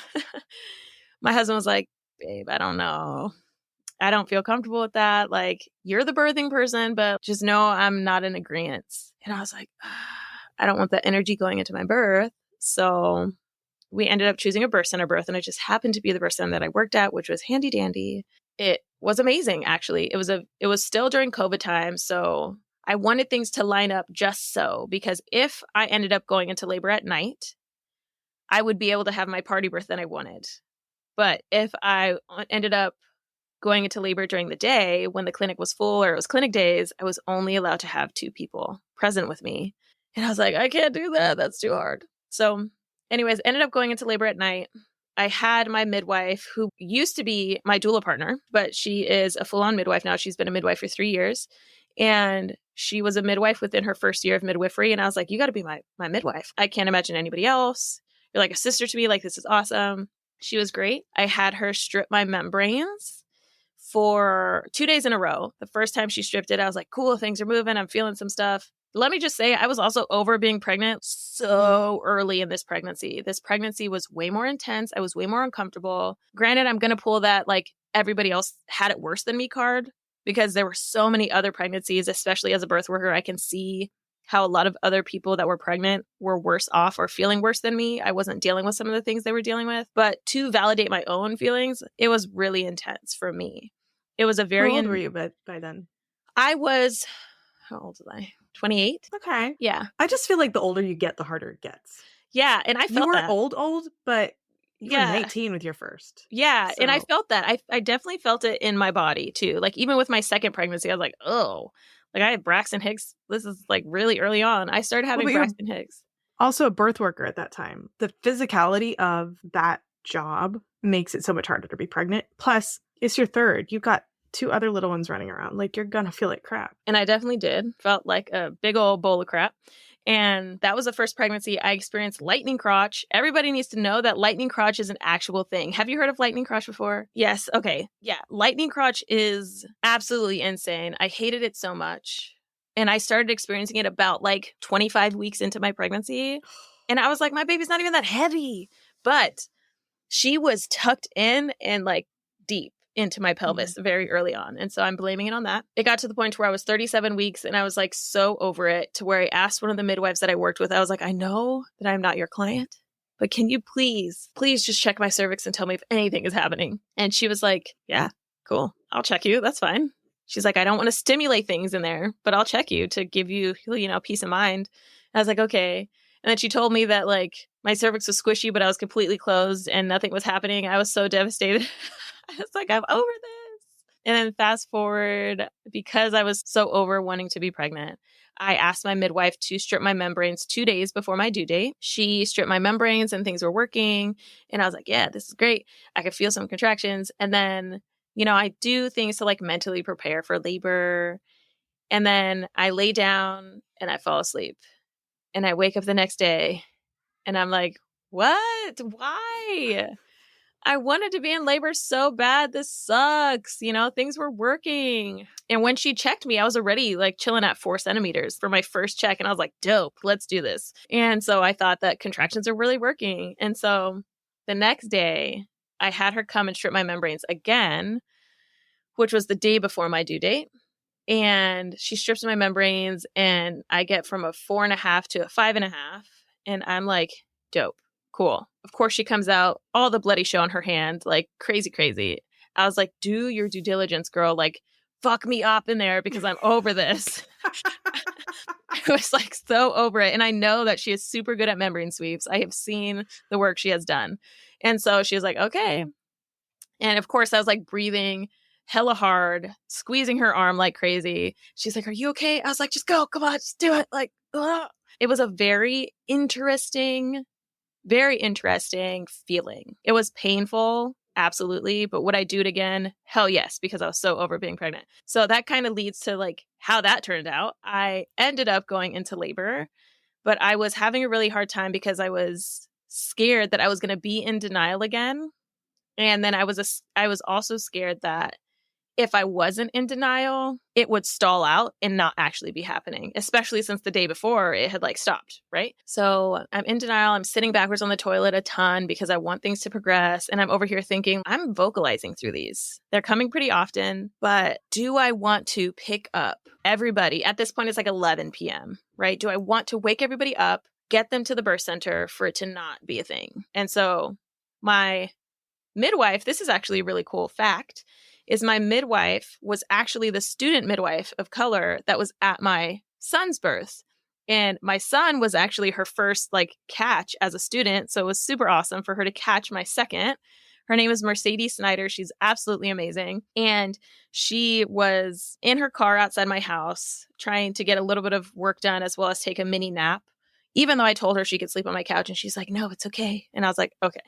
My husband was like, babe, I don't know. I don't feel comfortable with that. Like, you're the birthing person, but just know I'm not in agreement. And I was like, I don't want that energy going into my birth. So we ended up choosing a birth center birth, and it just happened to be the birth center that I worked at, which was handy dandy. It was amazing, actually. It was still during COVID time, so I wanted things to line up just so, because if I ended up going into labor at night, I would be able to have my party birth that I wanted. But if I ended up going into labor during the day when the clinic was full or it was clinic days, I was only allowed to have 2 people present with me. And I was like, I can't do that. That's too hard. So anyways, ended up going into labor at night. I had my midwife, who used to be my doula partner, but she is a full-on midwife now. She's been a midwife for 3 years. And she was a midwife within her first year of midwifery. And I was like, you got to be my midwife. I can't imagine anybody else. You're like a sister to me. Like, this is awesome. She was great. I had her strip my membranes for 2 days in a row. The first time she stripped it, I was like, cool, things are moving. I'm feeling some stuff. Let me just say, I was also over being pregnant so early in this pregnancy. This pregnancy was way more intense. I was way more uncomfortable. Granted, I'm going to pull that like everybody else had it worse than me card, because there were so many other pregnancies, especially as a birth worker. I can see how a lot of other people that were pregnant were worse off or feeling worse than me. I wasn't dealing with some of the things they were dealing with. But to validate my own feelings, it was really intense for me. It was a very... How old were you by then? I was... How old was I? 28? Okay. Yeah. I just feel like the older you get, the harder it gets. Yeah, and I felt you that. You weren't old, but you were 19 with your first. Yeah, so. And I felt that. I definitely felt it in my body, too. Like, even with my second pregnancy, I was like, oh... Like, I had Braxton Hicks. This is like really early on. I started having Braxton Hicks. Also a birth worker at that time. The physicality of that job makes it so much harder to be pregnant. Plus, it's your third. You've got 2 other little ones running around. Like, you're going to feel like crap. And I definitely did. Felt like a big old bowl of crap. And that was the first pregnancy I experienced lightning crotch. Everybody needs to know that lightning crotch is an actual thing. Have you heard of lightning crotch before? Yes. Okay. Yeah. Lightning crotch is absolutely insane. I hated it so much. And I started experiencing it about like 25 weeks into my pregnancy. And I was like, my baby's not even that heavy. But she was tucked in and like deep into my pelvis very early on. And so I'm blaming it on that. It got to the point where I was 37 weeks and I was like so over it, to where I asked one of the midwives that I worked with, I was like, I know that I'm not your client, but can you please just check my cervix and tell me if anything is happening? And she was like, yeah, cool. I'll check you. That's fine. She's like, I don't want to stimulate things in there, but I'll check you to give you, peace of mind. I was like, okay. And then she told me that like my cervix was squishy, but I was completely closed and nothing was happening. I was so devastated. I was like, I'm over this. And then fast forward, because I was so over wanting to be pregnant, I asked my midwife to strip my membranes 2 days before my due date. She stripped my membranes and things were working. And I was like, yeah, this is great. I could feel some contractions. And then, I do things to like mentally prepare for labor. And then I lay down and I fall asleep. And I wake up the next day and I'm like, what? Why? I wanted to be in labor so bad. This sucks. Things were working. And when she checked me, I was already like chilling at 4 centimeters for my first check. And I was like, dope, let's do this. And so I thought that contractions are really working. And so the next day I had her come and strip my membranes again, which was the day before my due date. And she strips my membranes and I get from a 4.5 to a 5.5. And I'm like, dope. Cool. Of course, she comes out, all the bloody show on her hand, like crazy. I was like, do your due diligence, girl. Like, fuck me up in there because I'm over this. I was like so over it. And I know that she is super good at membrane sweeps. I have seen the work she has done. And so she was like, okay. And of course, I was like breathing hella hard, squeezing her arm like crazy. She's like, are you okay? I was like, just go. Come on, just do it. Like, ugh. It was a very interesting feeling. It was painful, absolutely. But would I do it again? Hell yes, because I was so over being pregnant. So that kind of leads to like how that turned out. I ended up going into labor, but I was having a really hard time because I was scared that I was going to be in denial again. And then I was also scared that if I wasn't in denial, it would stall out and not actually be happening, especially since the day before it had like stopped, right? So I'm in denial. I'm sitting backwards on the toilet a ton because I want things to progress. And I'm over here thinking, I'm vocalizing through these. They're coming pretty often, but do I want to pick up everybody? At this point, it's like 11 p.m., right? Do I want to wake everybody up, get them to the birth center for it to not be a thing? And so my midwife, this is actually a really cool fact, is my midwife was actually the student midwife of color that was at my son's birth. And my son was actually her first like catch as a student. So it was super awesome for her to catch my second. Her name is Mercedes Snyder. She's absolutely amazing. And she was in her car outside my house trying to get a little bit of work done as well as take a mini nap, even though I told her she could sleep on my couch. And she's like, no, it's okay. And I was like, okay.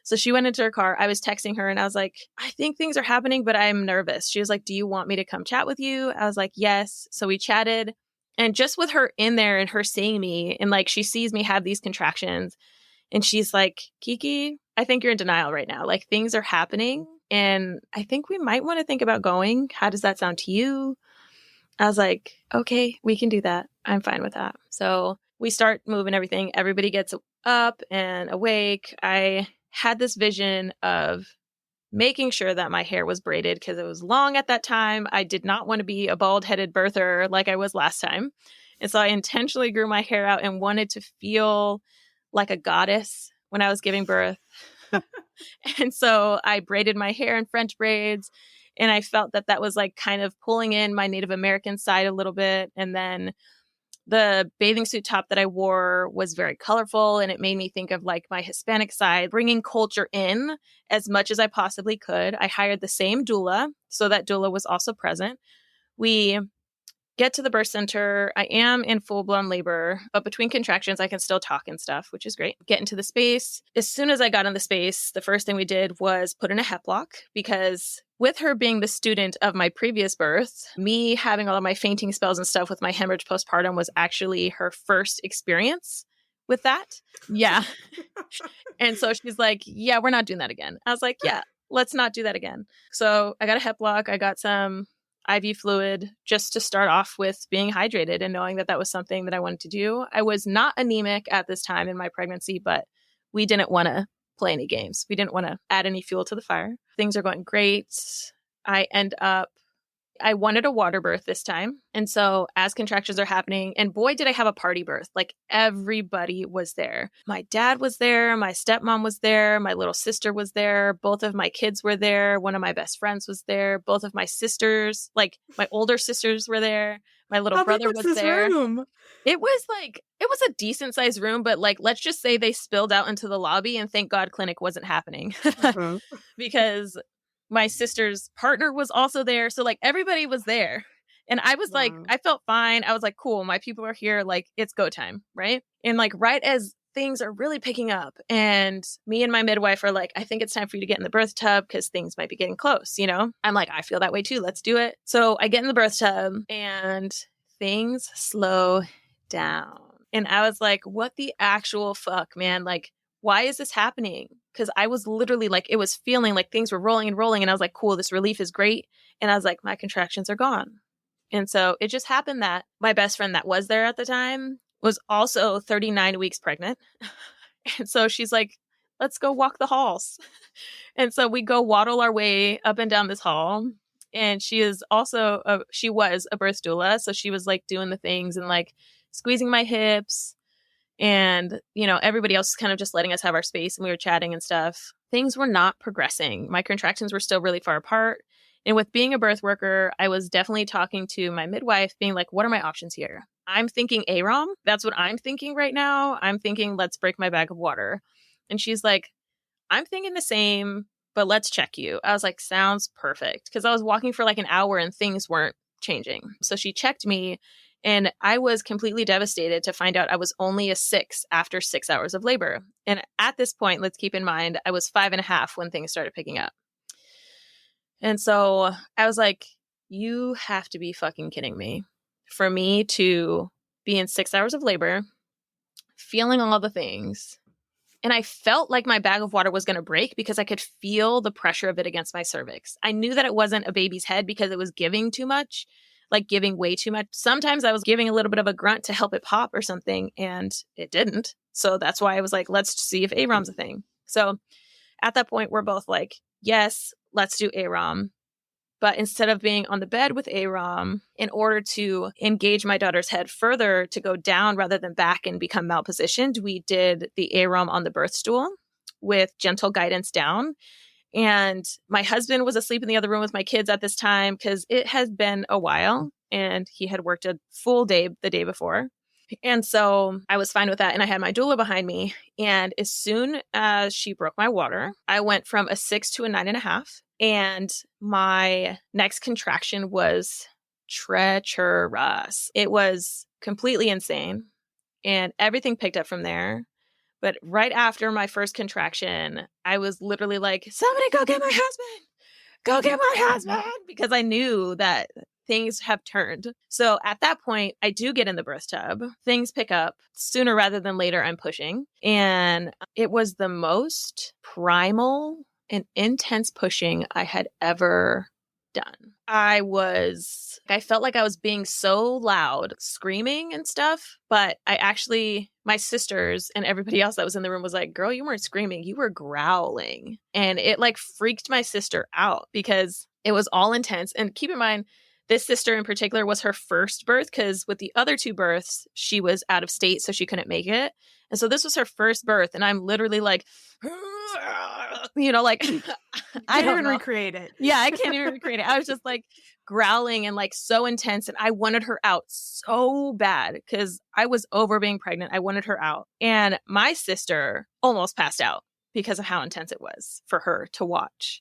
So she went into her car. I was texting her and I was like, I think things are happening, but I'm nervous. She was like, do you want me to come chat with you? I was like, yes. So we chatted. And just with her in there and her seeing me and like she sees me have these contractions and she's like, Kiki, I think you're in denial right now. Like things are happening and I think we might want to think about going. How does that sound to you? I was like, okay, we can do that. I'm fine with that. So we start moving everything. Everybody gets up and awake. I had this vision of making sure that my hair was braided because it was long at that time. I did not want to be a bald-headed birther like I was last time. And so I intentionally grew my hair out and wanted to feel like a goddess when I was giving birth. And so I braided my hair in French braids. And I felt that that was like kind of pulling in my Native American side a little bit. And then the bathing suit top that I wore was very colorful and it made me think of like my Hispanic side, bringing culture in as much as I possibly could. I hired the same doula, so that doula was also present. We get to the birth center. I am in full-blown labor, but between contractions, I can still talk and stuff, which is great. Get into the space. As soon as I got in the space, the first thing we did was put in a hep lock because with her being the student of my previous birth, me having all of my fainting spells and stuff with my hemorrhage postpartum was actually her first experience with that. Yeah. And so she's like, yeah, we're not doing that again. I was like, yeah, let's not do that again. So I got a hep lock. I got some IV fluid just to start off with being hydrated and knowing that that was something that I wanted to do. I was not anemic at this time in my pregnancy, but we didn't want to play any games. We didn't want to add any fuel to the fire. Things are going great. I wanted a water birth this time. And so as contractions are happening, and boy, did I have a party birth. Like everybody was there. My dad was there. My stepmom was there. My little sister was there. Both of my kids were there. One of my best friends was there. Both of my sisters, like my older sisters were there. My little brother was there. Room? It was a decent sized room, but like, let's just say they spilled out into the lobby and thank God clinic wasn't happening because my sister's partner was also there. So like everybody was there. And I was like, I felt fine. I was like, cool, my people are here. Like it's go time. Right. And like right as things are really picking up and me and my midwife are like, I think it's time for you to get in the birth tub because things might be getting close. You know, I'm like, I feel that way too. Let's do it. So I get in the birth tub and things slow down. And I was like, what the actual fuck, man? Like, why is this happening? Because I was literally like, it was feeling like things were rolling and rolling. And I was like, cool, this relief is great. And I was like, my contractions are gone. And so it just happened that my best friend that was there at the time was also 39 weeks pregnant. And so she's like, let's go walk the halls. And so we go waddle our way up and down this hall. And she was a birth doula. So she was like doing the things and like squeezing my hips. And, you know, everybody else was kind of just letting us have our space and we were chatting and stuff. Things were not progressing. My contractions were still really far apart. And with being a birth worker, I was definitely talking to my midwife, being like, what are my options here? I'm thinking AROM. That's what I'm thinking right now. I'm thinking, let's break my bag of water. And she's like, I'm thinking the same, but let's check you. I was like, sounds perfect. Because I was walking for like an hour and things weren't changing. So she checked me. And I was completely devastated to find out I was only a 6 after 6 hours of labor. And at this point, let's keep in mind, I was 5.5 when things started picking up. And so I was like, you have to be fucking kidding me. For me to be in 6 hours of labor, feeling all the things. And I felt like my bag of water was going to break because I could feel the pressure of it against my cervix. I knew that it wasn't a baby's head because it was giving too much. Like giving way too much. Sometimes I was giving a little bit of a grunt to help it pop or something, and it didn't. So that's why I was like, let's see if AROM's a thing. So at that point, we're both like, yes, let's do AROM. But instead of being on the bed with AROM, in order to engage my daughter's head further to go down rather than back and become malpositioned, we did the AROM on the birth stool with gentle guidance down. And my husband was asleep in the other room with my kids at this time because it has been a while and he had worked a full day the day before. And so I was fine with that. And I had my doula behind me. And as soon as she broke my water, I went from a 6 to a 9.5. And my next contraction was treacherous. It was completely insane. And everything picked up from there. But right after my first contraction, I was literally like, somebody go get my husband. Go get my husband. Because I knew that things have turned. So at that point, I do get in the birth tub. Things pick up sooner rather than later. I'm pushing. And it was the most primal and intense pushing I had ever done. I felt like I was being so loud, screaming and stuff, but my sisters and everybody else that was in the room was like, girl, you weren't screaming, you were growling. And it like freaked my sister out because it was all intense. And keep in mind, this sister in particular was her first birth because with the other 2 births, she was out of state, so she couldn't make it. And so this was her first birth. And I'm literally like, like, I can't don't even know. recreate it. Yeah, I can't even recreate it. I was just like growling and like so intense. And I wanted her out so bad because I was over being pregnant. I wanted her out. And my sister almost passed out because of how intense it was for her to watch.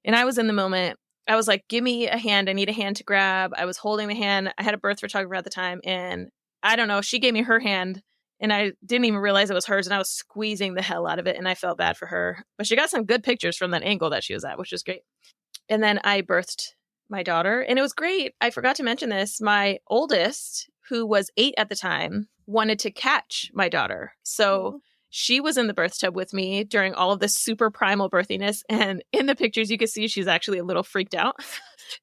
And I was in the moment. I was like, give me a hand. I need a hand to grab. I was holding the hand. I had a birth photographer at the time. And I don't know, she gave me her hand and I didn't even realize it was hers. And I was squeezing the hell out of it. And I felt bad for her. But she got some good pictures from that angle that she was at, which was great. And then I birthed my daughter. And it was great. I forgot to mention this. My oldest, who was 8 at the time, wanted to catch my daughter. So she was in the birth tub with me during all of this super primal birthiness. And in the pictures, you can see she's actually a little freaked out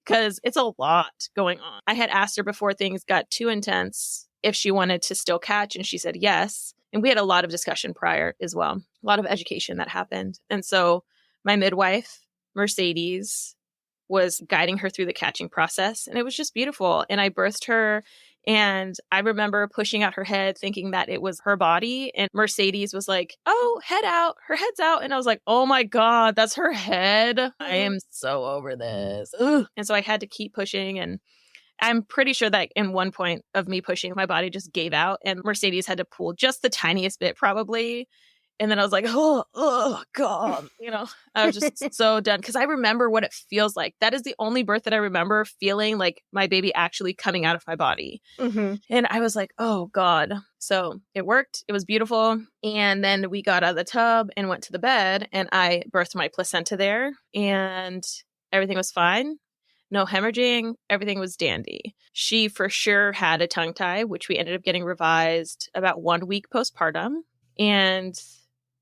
because it's a lot going on. I had asked her before things got too intense if she wanted to still catch. And she said yes. And we had a lot of discussion prior as well, a lot of education that happened. And so my midwife, Mercedes, was guiding her through the catching process. And it was just beautiful. And I birthed her. And I remember pushing out her head, thinking that it was her body. And Mercedes was like, oh, head out. Her head's out. And I was like, oh my God, that's her head. I am so over this. Ugh. And so I had to keep pushing. And I'm pretty sure that in one point of me pushing, my body just gave out. And Mercedes had to pull just the tiniest bit, probably. And then I was like, oh God, I was just so done. Because I remember what it feels like. That is the only birth that I remember feeling like my baby actually coming out of my body. Mm-hmm. And I was like, oh God. So it worked. It was beautiful. And then we got out of the tub and went to the bed. And I birthed my placenta there. And everything was fine. No hemorrhaging. Everything was dandy. She for sure had a tongue tie, which we ended up getting revised about 1 week postpartum. And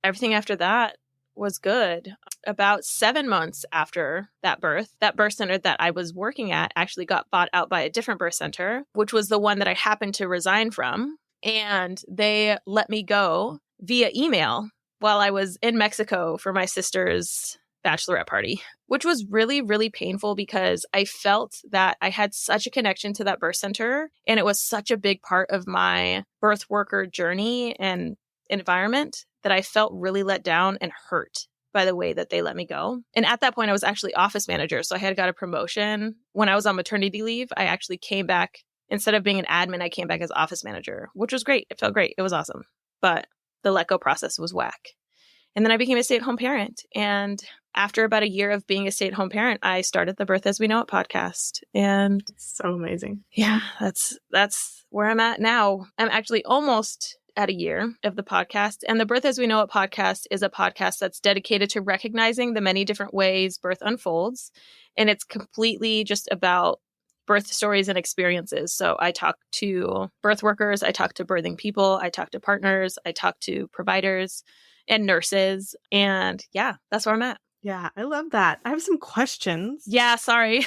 everything after that was good. About 7 months after that birth center that I was working at actually got bought out by a different birth center, which was the one that I happened to resign from. And they let me go via email while I was in Mexico for my sister's bachelorette party, which was really, really painful because I felt that I had such a connection to that birth center. And it was such a big part of my birth worker journey and environment that I felt really let down and hurt by the way that they let me go. And at that point, I was actually office manager. So I had got a promotion. When I was on maternity leave, I actually came back. Instead of being an admin, I came back as office manager, which was great. It felt great. It was awesome. But the let go process was whack. And then I became a stay-at-home parent. And after about a year of being a stay-at-home parent, I started the Birth As We Know It podcast. And it's so amazing. Yeah, that's where I'm at now. I'm actually almost at a year of the podcast. And the Birth As We Know It podcast is a podcast that's dedicated to recognizing the many different ways birth unfolds. And it's completely just about birth stories and experiences. So I talk to birth workers, I talk to birthing people, I talk to partners, I talk to providers and nurses. And yeah, that's where I'm at. Yeah, I love that. I have some questions. Yeah, sorry.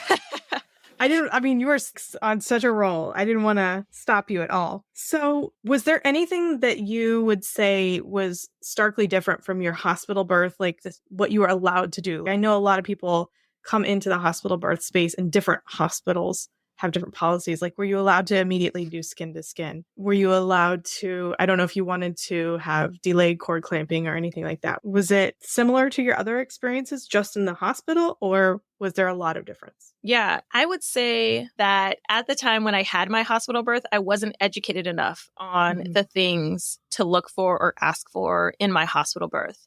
You were on such a roll. I didn't want to stop you at all. So was there anything that you would say was starkly different from your hospital birth, like what you were allowed to do? I know a lot of people come into the hospital birth space in different hospitals have different policies. Like, were you allowed to immediately do skin to skin? Were you allowed to, I don't know if you wanted to have delayed cord clamping or anything like that. Was it similar to your other experiences just in the hospital, or was there a lot of difference? Yeah, I would say that at the time when I had my hospital birth, I wasn't educated enough on the things to look for or ask for in my hospital birth.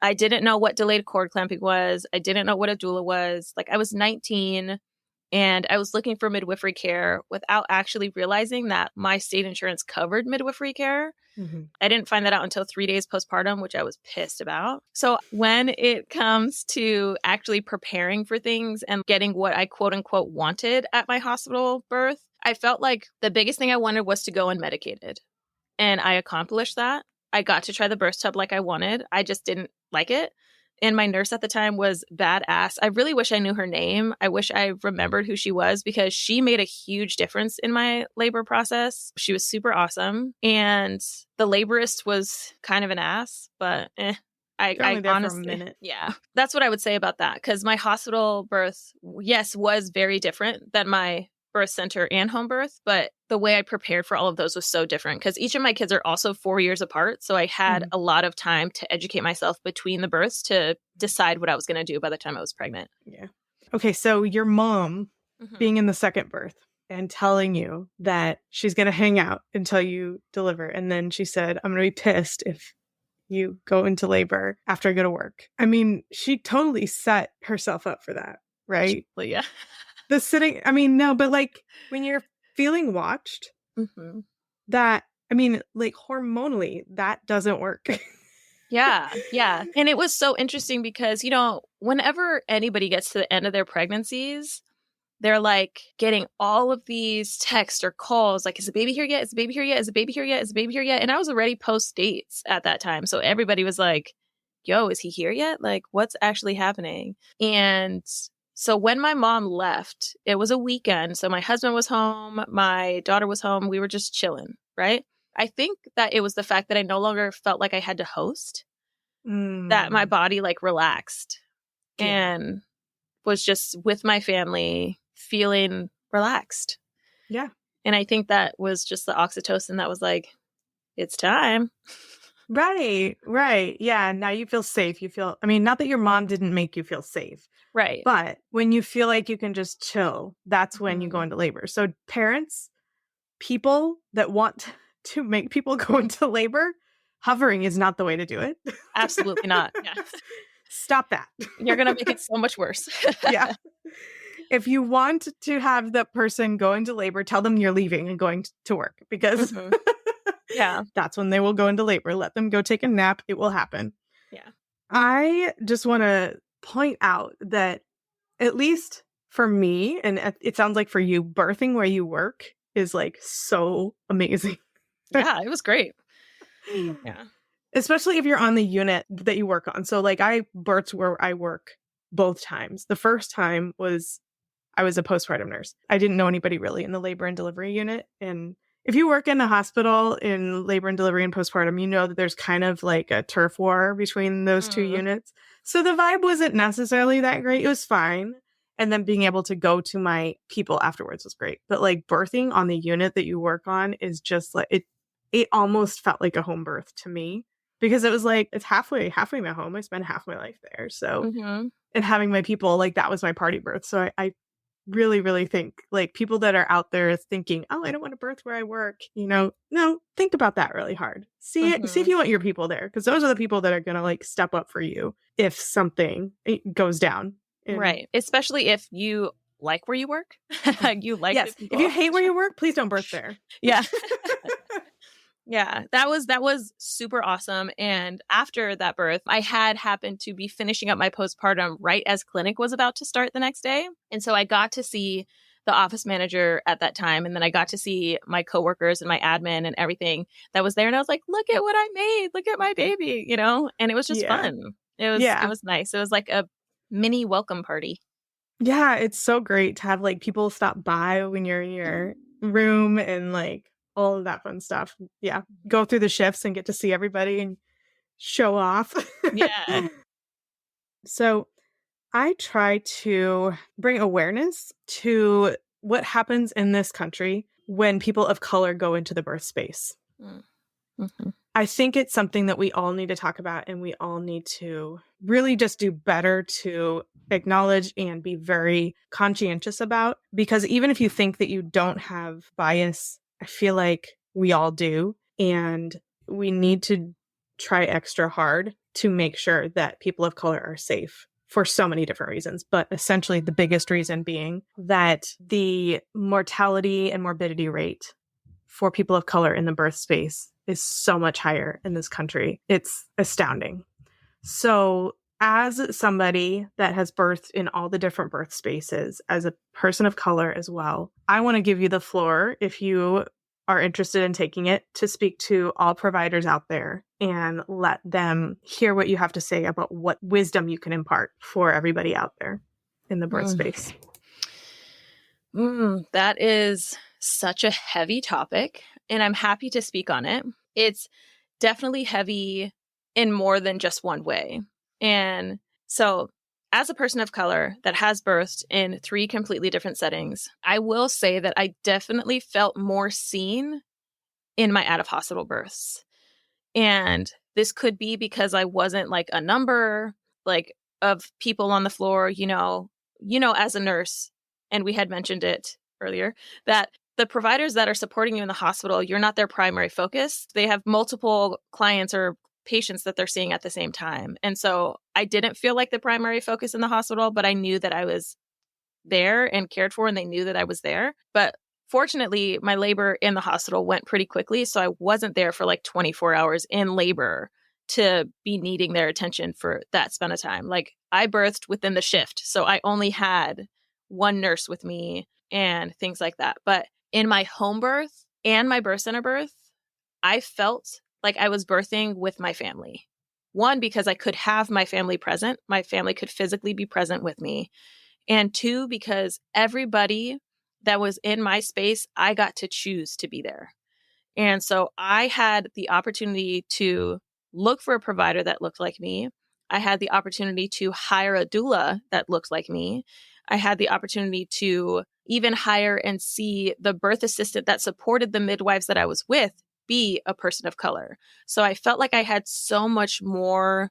I didn't know what delayed cord clamping was. I didn't know what a doula was. Like, I was 19 and I was looking for midwifery care without actually realizing that my state insurance covered midwifery care. I didn't find that out until 3 days postpartum, which I was pissed about. So when it comes to actually preparing for things and getting what I quote unquote wanted at my hospital birth, I felt like the biggest thing I wanted was to go unmedicated. And I accomplished that. I got to try the birth tub like I wanted. I just didn't like it. And my nurse at the time was badass. I really wish I knew her name. I wish I remembered who she was because she made a huge difference in my labor process. She was super awesome. And the laborist was kind of an ass, but I honestly, for a minute. Yeah, that's what I would say about that. Because my hospital birth, yes, was very different than my birth center and home birth, but the way I prepared for all of those was so different because each of my kids are also 4 years apart. So I had a lot of time to educate myself between the births to decide what I was going to do by the time I was pregnant. Yeah. Okay. So your mom being in the second birth and telling you that she's going to hang out until you deliver. And then she said, I'm going to be pissed if you go into labor after I go to work. I mean, she totally set herself up for that, right? Well, yeah. The sitting, I mean, no, but like when you're feeling watched, that, I mean, like hormonally, that doesn't work. Yeah. And it was so interesting because, you know, whenever anybody gets to the end of their pregnancies, they're like getting all of these texts or calls like, is the baby here yet? Is the baby here yet? Is the baby here yet? Is the baby here yet? And I was already post dates at that time. So everybody was like, yo, is he here yet? Like, what's actually happening? And so when my mom left, it was a weekend. So my husband was home. My daughter was home. We were just chilling, right? I think that it was the fact that I no longer felt like I had to host, that my body like relaxed and was just with my family feeling relaxed. Yeah. And I think that was just the oxytocin that was like, it's time. Right. Yeah. Now you feel safe. You feel, I mean, not that your mom didn't make you feel safe. Right. But when you feel like you can just chill, that's when you go into labor. So parents, people that want to make people go into labor, hovering is not the way to do it. Absolutely not. Yeah. Stop that. You're going to make it so much worse. Yeah. If you want to have the person go into labor, tell them you're leaving and going to work because yeah, that's when they will go into labor. Let them go take a nap. It will happen. Yeah. I just want to point out that at least for me, and it sounds like for you, birthing where you work is like so amazing. Yeah, it was great. Yeah. Especially if you're on the unit that you work on. So like I birthed where I work both times. The first time was I was a postpartum nurse. I didn't know anybody really in the labor and delivery unit. And if you work in a hospital in labor and delivery and postpartum, you know that there's kind of like a turf war between those two units. So the vibe wasn't necessarily that great. It was fine. And then being able to go to my people afterwards was great. But like birthing on the unit that you work on is just like, it almost felt like a home birth to me because it was like, it's halfway my home. I spent half my life there. So, and having my people, like that was my party birth. So I really, really think like people that are out there thinking, oh, I don't want to birth where I work, you know, no, think about that really hard. See if you want your people there because those are the people that are going to like step up for you if something goes down. Right. Especially if you like where you work. You like yes. If you hate where you work, please don't birth there. Yeah. Yeah, that was super awesome. And after that birth, I had happened to be finishing up my postpartum right as clinic was about to start the next day. And so I got to see the office manager at that time. And then I got to see my coworkers and my admin and everything that was there. And I was like, look at what I made. Look at my baby, you know? And it was just fun. It was nice. It was like a mini welcome party. Yeah, it's so great to have like people stop by when you're in your room and like all of that fun stuff. Yeah. Go through the shifts and get to see everybody and show off. Yeah. So I try to bring awareness to what happens in this country when people of color go into the birth space. Mm-hmm. I think it's something that we all need to talk about, and we all need to really just do better to acknowledge and be very conscientious about, because even if you think that you don't have bias, I feel like we all do. And we need to try extra hard to make sure that people of color are safe for so many different reasons. But essentially, the biggest reason being that the mortality and morbidity rate for people of color in the birth space is so much higher in this country. It's astounding. So as somebody that has birthed in all the different birth spaces, as a person of color as well, I want to give you the floor, if you are interested in taking it, to speak to all providers out there and let them hear what you have to say about what wisdom you can impart for everybody out there in the birth space. That is such a heavy topic, and I'm happy to speak on it. It's definitely heavy in more than just one way. And so, as a person of color that has birthed in 3 completely different settings, I will say that I definitely felt more seen in my out-of-hospital births. And this could be because I wasn't like a number, like, of people on the floor, as a nurse, and we had mentioned it earlier, that the providers that are supporting you in the hospital, you're not their primary focus. They have multiple clients or patients that they're seeing at the same time. And so I didn't feel like the primary focus in the hospital, but I knew that I was there and cared for, and they knew that I was there. But fortunately, my labor in the hospital went pretty quickly, so I wasn't there for like 24 hours in labor to be needing their attention for that span of time. Like, I birthed within the shift, so I only had one nurse with me and things like that. But in my home birth and my birth center birth, I felt like I was birthing with my family. One, because I could have my family present. My family could physically be present with me. And 2, because everybody that was in my space, I got to choose to be there. And so I had the opportunity to look for a provider that looked like me. I had the opportunity to hire a doula that looked like me. I had the opportunity to even hire and see the birth assistant that supported the midwives that I was with be a person of color. So I felt like I had so much more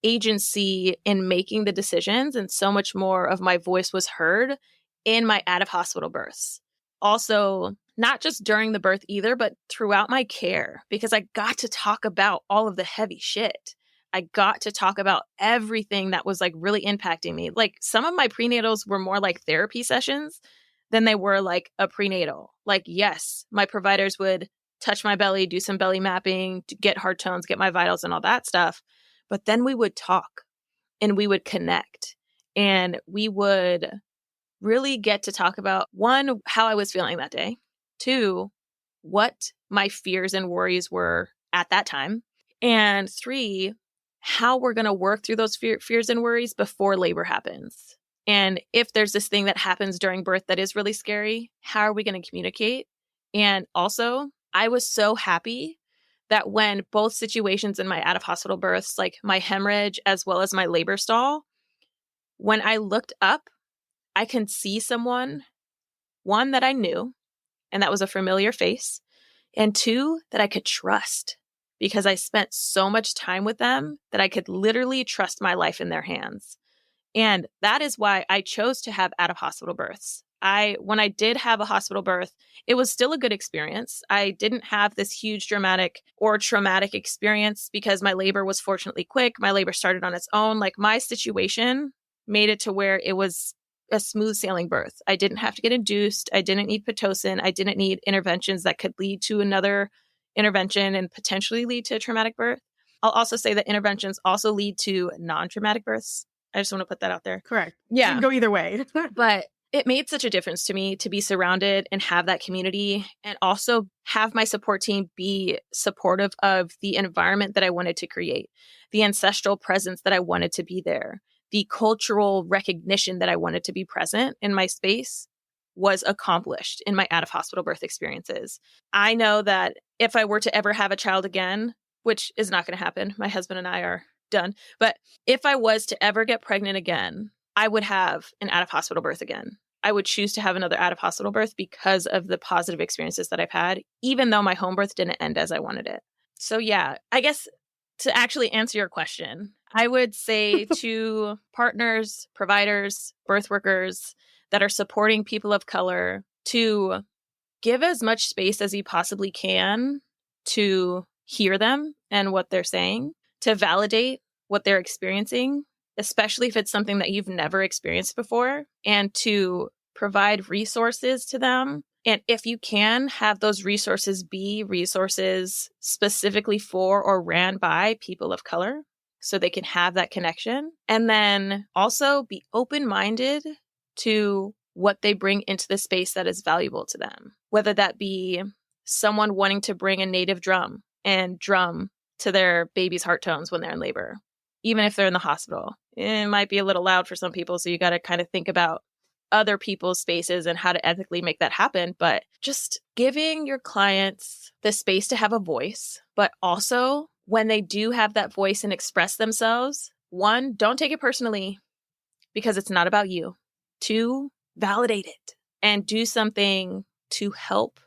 agency in making the decisions, and so much more of my voice was heard in my out-of-hospital births. Also, not just during the birth either, but throughout my care, because I got to talk about all of the heavy shit. I got to talk about everything that was like really impacting me. Like, some of my prenatals were more like therapy sessions than they were like a prenatal. Like, yes, my providers would touch my belly, do some belly mapping, to get heart tones, get my vitals and all that stuff. But then we would talk and we would connect, and we would really get to talk about, 1, how I was feeling that day, 2, what my fears and worries were at that time, and 3, how we're going to work through those fears and worries before labor happens. And if there's this thing that happens during birth that is really scary, how are we going to communicate? And also, I was so happy that when both situations in my out-of-hospital births, like my hemorrhage as well as my labor stall, when I looked up, I can see someone, 1, that I knew, and that was a familiar face, and 2, that I could trust, because I spent so much time with them that I could literally trust my life in their hands. And that is why I chose to have out-of-hospital births. When I did have a hospital birth, it was still a good experience. I didn't have this huge dramatic or traumatic experience because my labor was fortunately quick. My labor started on its own. Like, my situation made it to where it was a smooth sailing birth. I didn't have to get induced. I didn't need Pitocin. I didn't need interventions that could lead to another intervention and potentially lead to a traumatic birth. I'll also say that interventions also lead to non-traumatic births. I just want to put that out there. Correct. Yeah. It can go either way. But it made such a difference to me to be surrounded and have that community, and also have my support team be supportive of the environment that I wanted to create, the ancestral presence that I wanted to be there, the cultural recognition that I wanted to be present in my space was accomplished in my out-of-hospital birth experiences. I know that if I were to ever have a child again, which is not going to happen, my husband and I are done, but if I was to ever get pregnant again, I would have an out-of-hospital birth again. I would choose to have another out of hospital birth because of the positive experiences that I've had, even though my home birth didn't end as I wanted it. So yeah, I guess to actually answer your question, I would say to partners, providers, birth workers that are supporting people of color to give as much space as you possibly can to hear them and what they're saying, to validate what they're experiencing, especially if it's something that you've never experienced before, and to provide resources to them. And if you can, have those resources be resources specifically for or ran by people of color so they can have that connection. And then also be open-minded to what they bring into the space that is valuable to them, whether that be someone wanting to bring a native drum and drum to their baby's heart tones when they're in labor, even if they're in the hospital. It might be a little loud for some people, so you got to kind of think about other people's spaces and how to ethically make that happen. But just giving your clients the space to have a voice, but also when they do have that voice and express themselves, 1, don't take it personally because it's not about you. 2, validate it and do something to help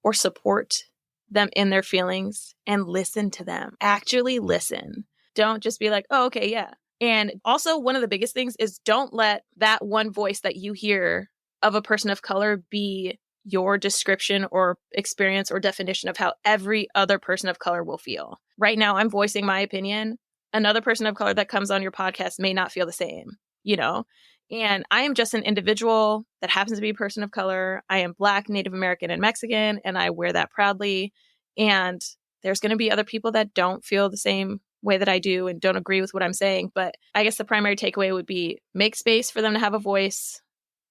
or support them in their feelings and listen to them. Actually listen. Don't just be like, oh, okay, yeah. And also one of the biggest things is don't let that one voice that you hear of a person of color be your description or experience or definition of how every other person of color will feel. Right now, I'm voicing my opinion. Another person of color that comes on your podcast may not feel the same, you know? And I am just an individual that happens to be a person of color. I am Black, Native American, and Mexican, and I wear that proudly. And there's going to be other people that don't feel the same way that I do and don't agree with what I'm saying. But I guess the primary takeaway would be make space for them to have a voice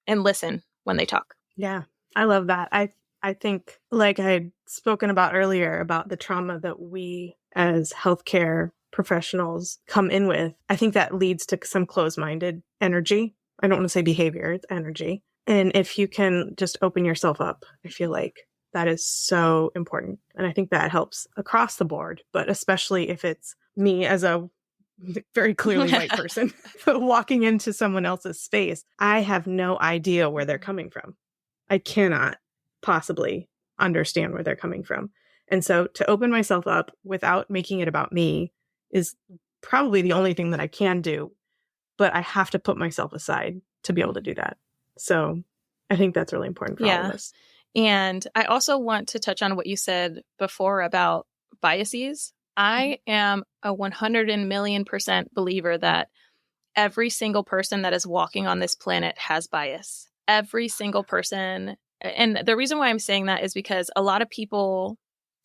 and listen when they talk. Yeah, I love that. I think, like I had spoken about earlier, about the trauma that we as healthcare professionals come in with, I think that leads to some closed-minded energy. I don't want to say behavior, it's energy. And if you can just open yourself up, I feel like that is so important. And I think that helps across the board, but especially if it's me as a very clearly white person walking into someone else's space, I have no idea where they're coming from. I cannot possibly understand where they're coming from. And so to open myself up without making it about me is probably the only thing that I can do, but I have to put myself aside to be able to do that. So I think that's really important for all of us. And I also want to touch on what you said before about biases. I am a 100,000,000% believer that every single person that is walking on this planet has bias. Every single person. And the reason why I'm saying that is because a lot of people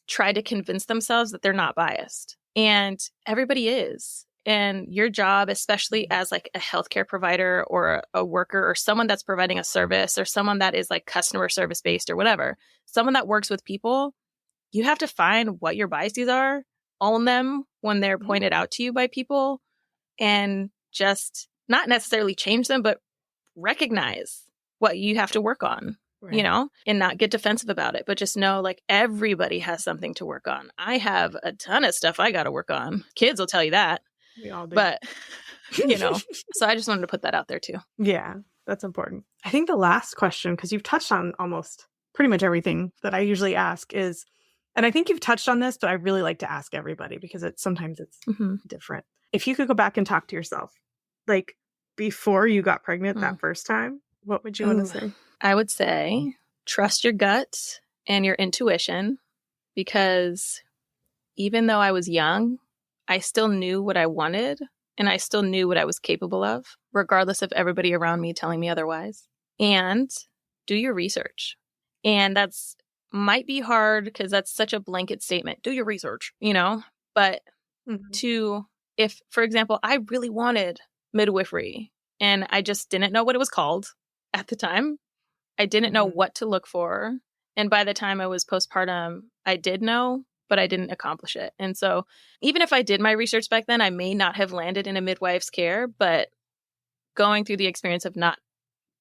try to convince themselves that they're not biased. And everybody is. And your job, especially as like a healthcare provider or a worker or someone that's providing a service or someone that is like customer service based or whatever, someone that works with people, you have to find what your biases are, own them when they're pointed out to you by people, and just not necessarily change them, but recognize what you have to work on. Right. You know, and not get defensive about it, but just know like everybody has something to work on. I have a ton of stuff I got to work on. Kids will tell you that. We all do. But, you know, so I just wanted to put that out there too. Yeah, that's important. I think the last question, because you've touched on almost pretty much everything that I usually ask is, and I think you've touched on this, but I really like to ask everybody because sometimes it's different. If you could go back and talk to yourself, like before you got pregnant that first time, what would you want to say? I would say trust your gut and your intuition, because even though I was young, I still knew what I wanted and I still knew what I was capable of, regardless of everybody around me telling me otherwise. And do your research. And that's might be hard because that's such a blanket statement. Do your research, you know, but if, for example, I really wanted midwifery and I just didn't know what it was called at the time. I didn't know what to look for. And by the time I was postpartum, I did know, but I didn't accomplish it. And so even if I did my research back then, I may not have landed in a midwife's care, but going through the experience of not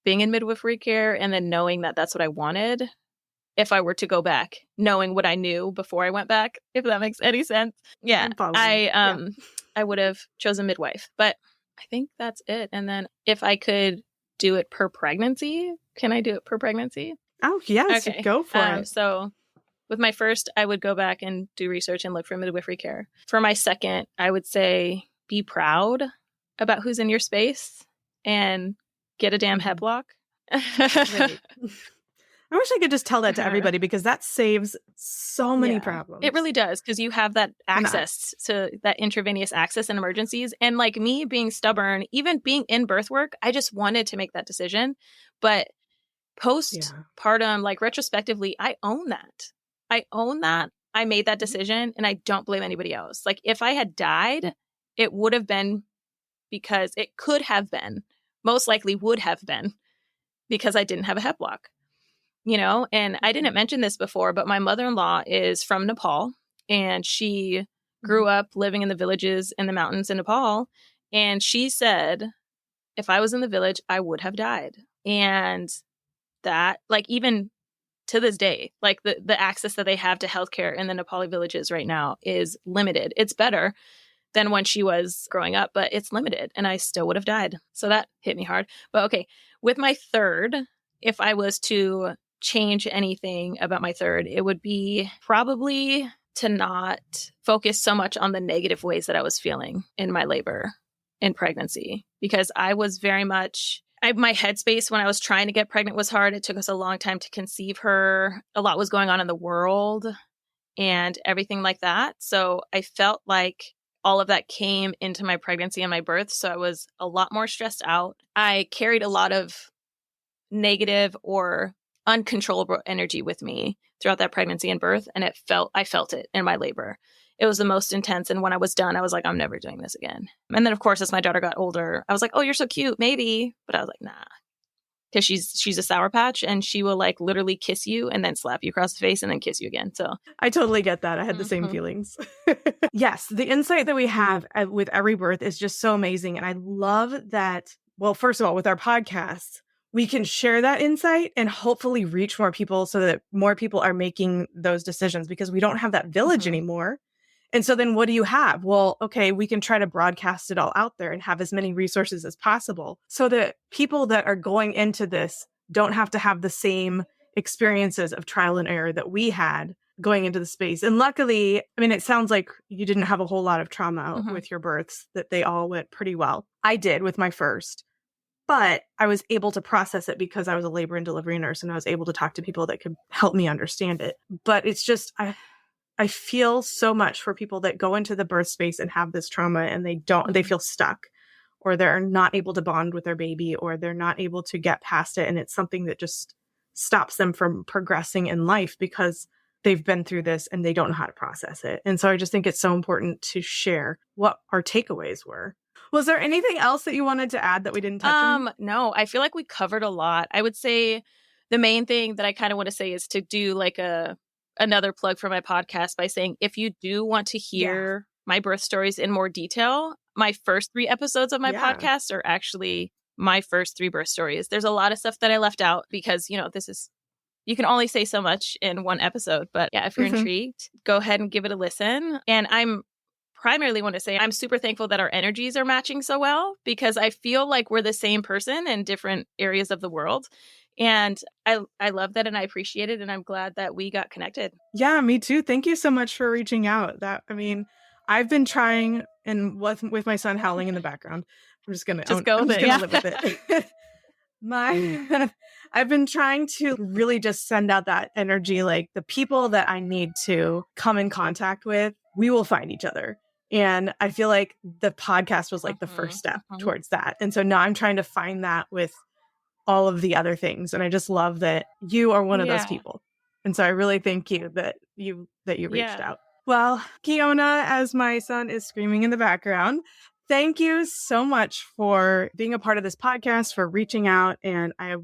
being in midwifery care and then knowing that that's what I wanted, if I were to go back, knowing what I knew before I went back, if that makes any sense. Yeah, I would have chosen midwife, but I think that's it. And then if I could do it per pregnancy. Can I do it per pregnancy? Oh, yes. Okay. Go for it. So with my first, I would go back and do research and look for midwifery care. For my second, I would say be proud about who's in your space and get a damn head block. Right. I wish I could just tell that to everybody because that saves so many problems. It really does, because you have that access to that intravenous access in emergencies. And like me being stubborn, even being in birth work, I just wanted to make that decision. But postpartum, like retrospectively, I own that. I made that decision and I don't blame anybody else. Like if I had died, it would have been because it could have been, most likely would have been because I didn't have a hep block. You know, and I didn't mention this before, but my mother-in-law is from Nepal, and she grew up living in the villages in the mountains in Nepal. And she said, if I was in the village, I would have died. And that, like, even to this day, like the access that they have to healthcare in the Nepali villages right now is limited. It's better than when she was growing up, but it's limited, and I still would have died. So that hit me hard. But okay, with my third, if I was to change anything about my third, it would be probably to not focus so much on the negative ways that I was feeling in my labor and pregnancy, because I was very much, my headspace when I was trying to get pregnant was hard. It took us a long time to conceive her. A lot was going on in the world and everything like that. So I felt like all of that came into my pregnancy and my birth. So I was a lot more stressed out. I carried a lot of negative or uncontrollable energy with me throughout that pregnancy and birth. And I felt it in my labor. It was the most intense. And when I was done, I was like, I'm never doing this again. And then of course, as my daughter got older, I was like, oh, you're so cute, maybe. But I was like, nah, because she's a Sour Patch, and she will like literally kiss you and then slap you across the face and then kiss you again. So I totally get that. I had the same feelings. Yes. The insight that we have with every birth is just so amazing. And I love that. Well, first of all, with our podcast, we can share that insight and hopefully reach more people so that more people are making those decisions, because we don't have that village anymore. And so then what do you have? Well, okay, we can try to broadcast it all out there and have as many resources as possible so that people that are going into this don't have to have the same experiences of trial and error that we had going into the space. And luckily, I mean, it sounds like you didn't have a whole lot of trauma with your births, that they all went pretty well. I did with my first. But I was able to process it because I was a labor and delivery nurse, and I was able to talk to people that could help me understand it. But it's just, I feel so much for people that go into the birth space and have this trauma and they feel stuck, or they're not able to bond with their baby, or they're not able to get past it. And it's something that just stops them from progressing in life because they've been through this and they don't know how to process it. And so I just think it's so important to share what our takeaways were. Was there anything else that you wanted to add that we didn't touch on? No, I feel like we covered a lot. I would say the main thing that I kind of want to say is to do like another plug for my podcast by saying, if you do want to hear my birth stories in more detail, my first 3 episodes of my podcast are actually my first 3 birth stories. There's a lot of stuff that I left out because, you know, you can only say so much in one episode. But yeah, if you're intrigued, go ahead and give it a listen. And I'm primarily want to say I'm super thankful that our energies are matching so well, because I feel like we're the same person in different areas of the world. And I love that, and I appreciate it, and I'm glad that we got connected. Yeah, me too. Thank you so much for reaching out. I've been trying, and with my son howling in the background, I'm just gonna live with it. I've been trying to really just send out that energy, like the people that I need to come in contact with, we will find each other. And I feel like the podcast was like the first step towards that. And so now I'm trying to find that with all of the other things. And I just love that you are one of those people. And so I really thank you that you reached out. Well, Kiona, as my son is screaming in the background, thank you so much for being a part of this podcast, for reaching out. And I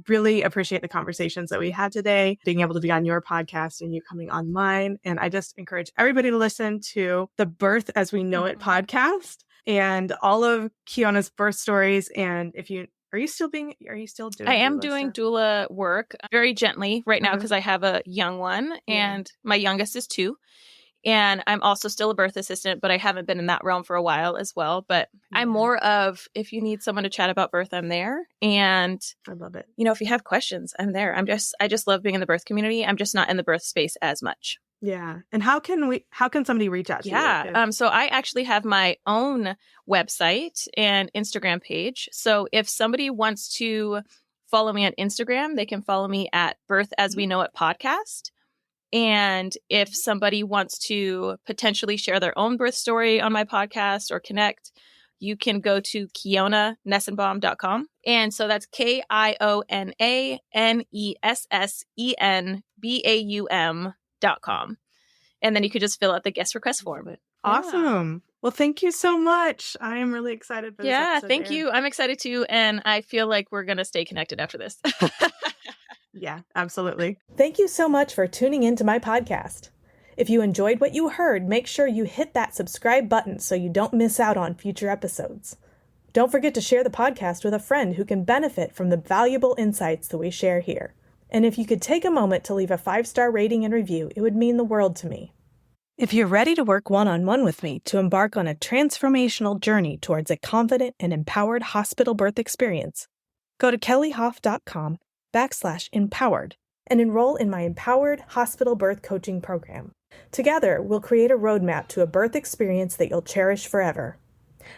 really appreciate the conversations that we had today, being able to be on your podcast and you coming on mine. And I just encourage everybody to listen to the Birth as We Know It podcast and all of Kiona's birth stories. And are you still doing I am doing doula work very gently right now because I have a young one and my youngest is 2. And I'm also still a birth assistant, but I haven't been in that realm for a while as well. But I'm more of, if you need someone to chat about birth, I'm there. And I love it. if you have questions, I'm there. I just love being in the birth community. I'm just not in the birth space as much. Yeah. And how can somebody reach out to you? Yeah. So I actually have my own website and Instagram page. So if somebody wants to follow me on Instagram, they can follow me at Birth As We Know It podcast. And if somebody wants to potentially share their own birth story on my podcast or connect, you can go to KionaNessenbaum.com. And so that's KionaNessenbaum.com. And then you could just fill out the guest request form. Awesome. Yeah. Well, thank you so much. I am really excited for this episode. Yeah, thank you. I'm excited too. And I feel like we're going to stay connected after this. Yeah, absolutely. Thank you so much for tuning into my podcast. If you enjoyed what you heard, make sure you hit that subscribe button so you don't miss out on future episodes. Don't forget to share the podcast with a friend who can benefit from the valuable insights that we share here. And if you could take a moment to leave a 5-star rating and review, it would mean the world to me. If you're ready to work one-on-one with me to embark on a transformational journey towards a confident and empowered hospital birth experience, go to kellyhoff.com/empowered and enroll in my Empowered Hospital Birth Coaching Program. Together, we'll create a roadmap to a birth experience that you'll cherish forever.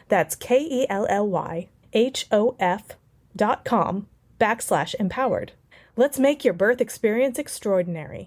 That's KELLYHOF.com/empowered. Let's make your birth experience extraordinary.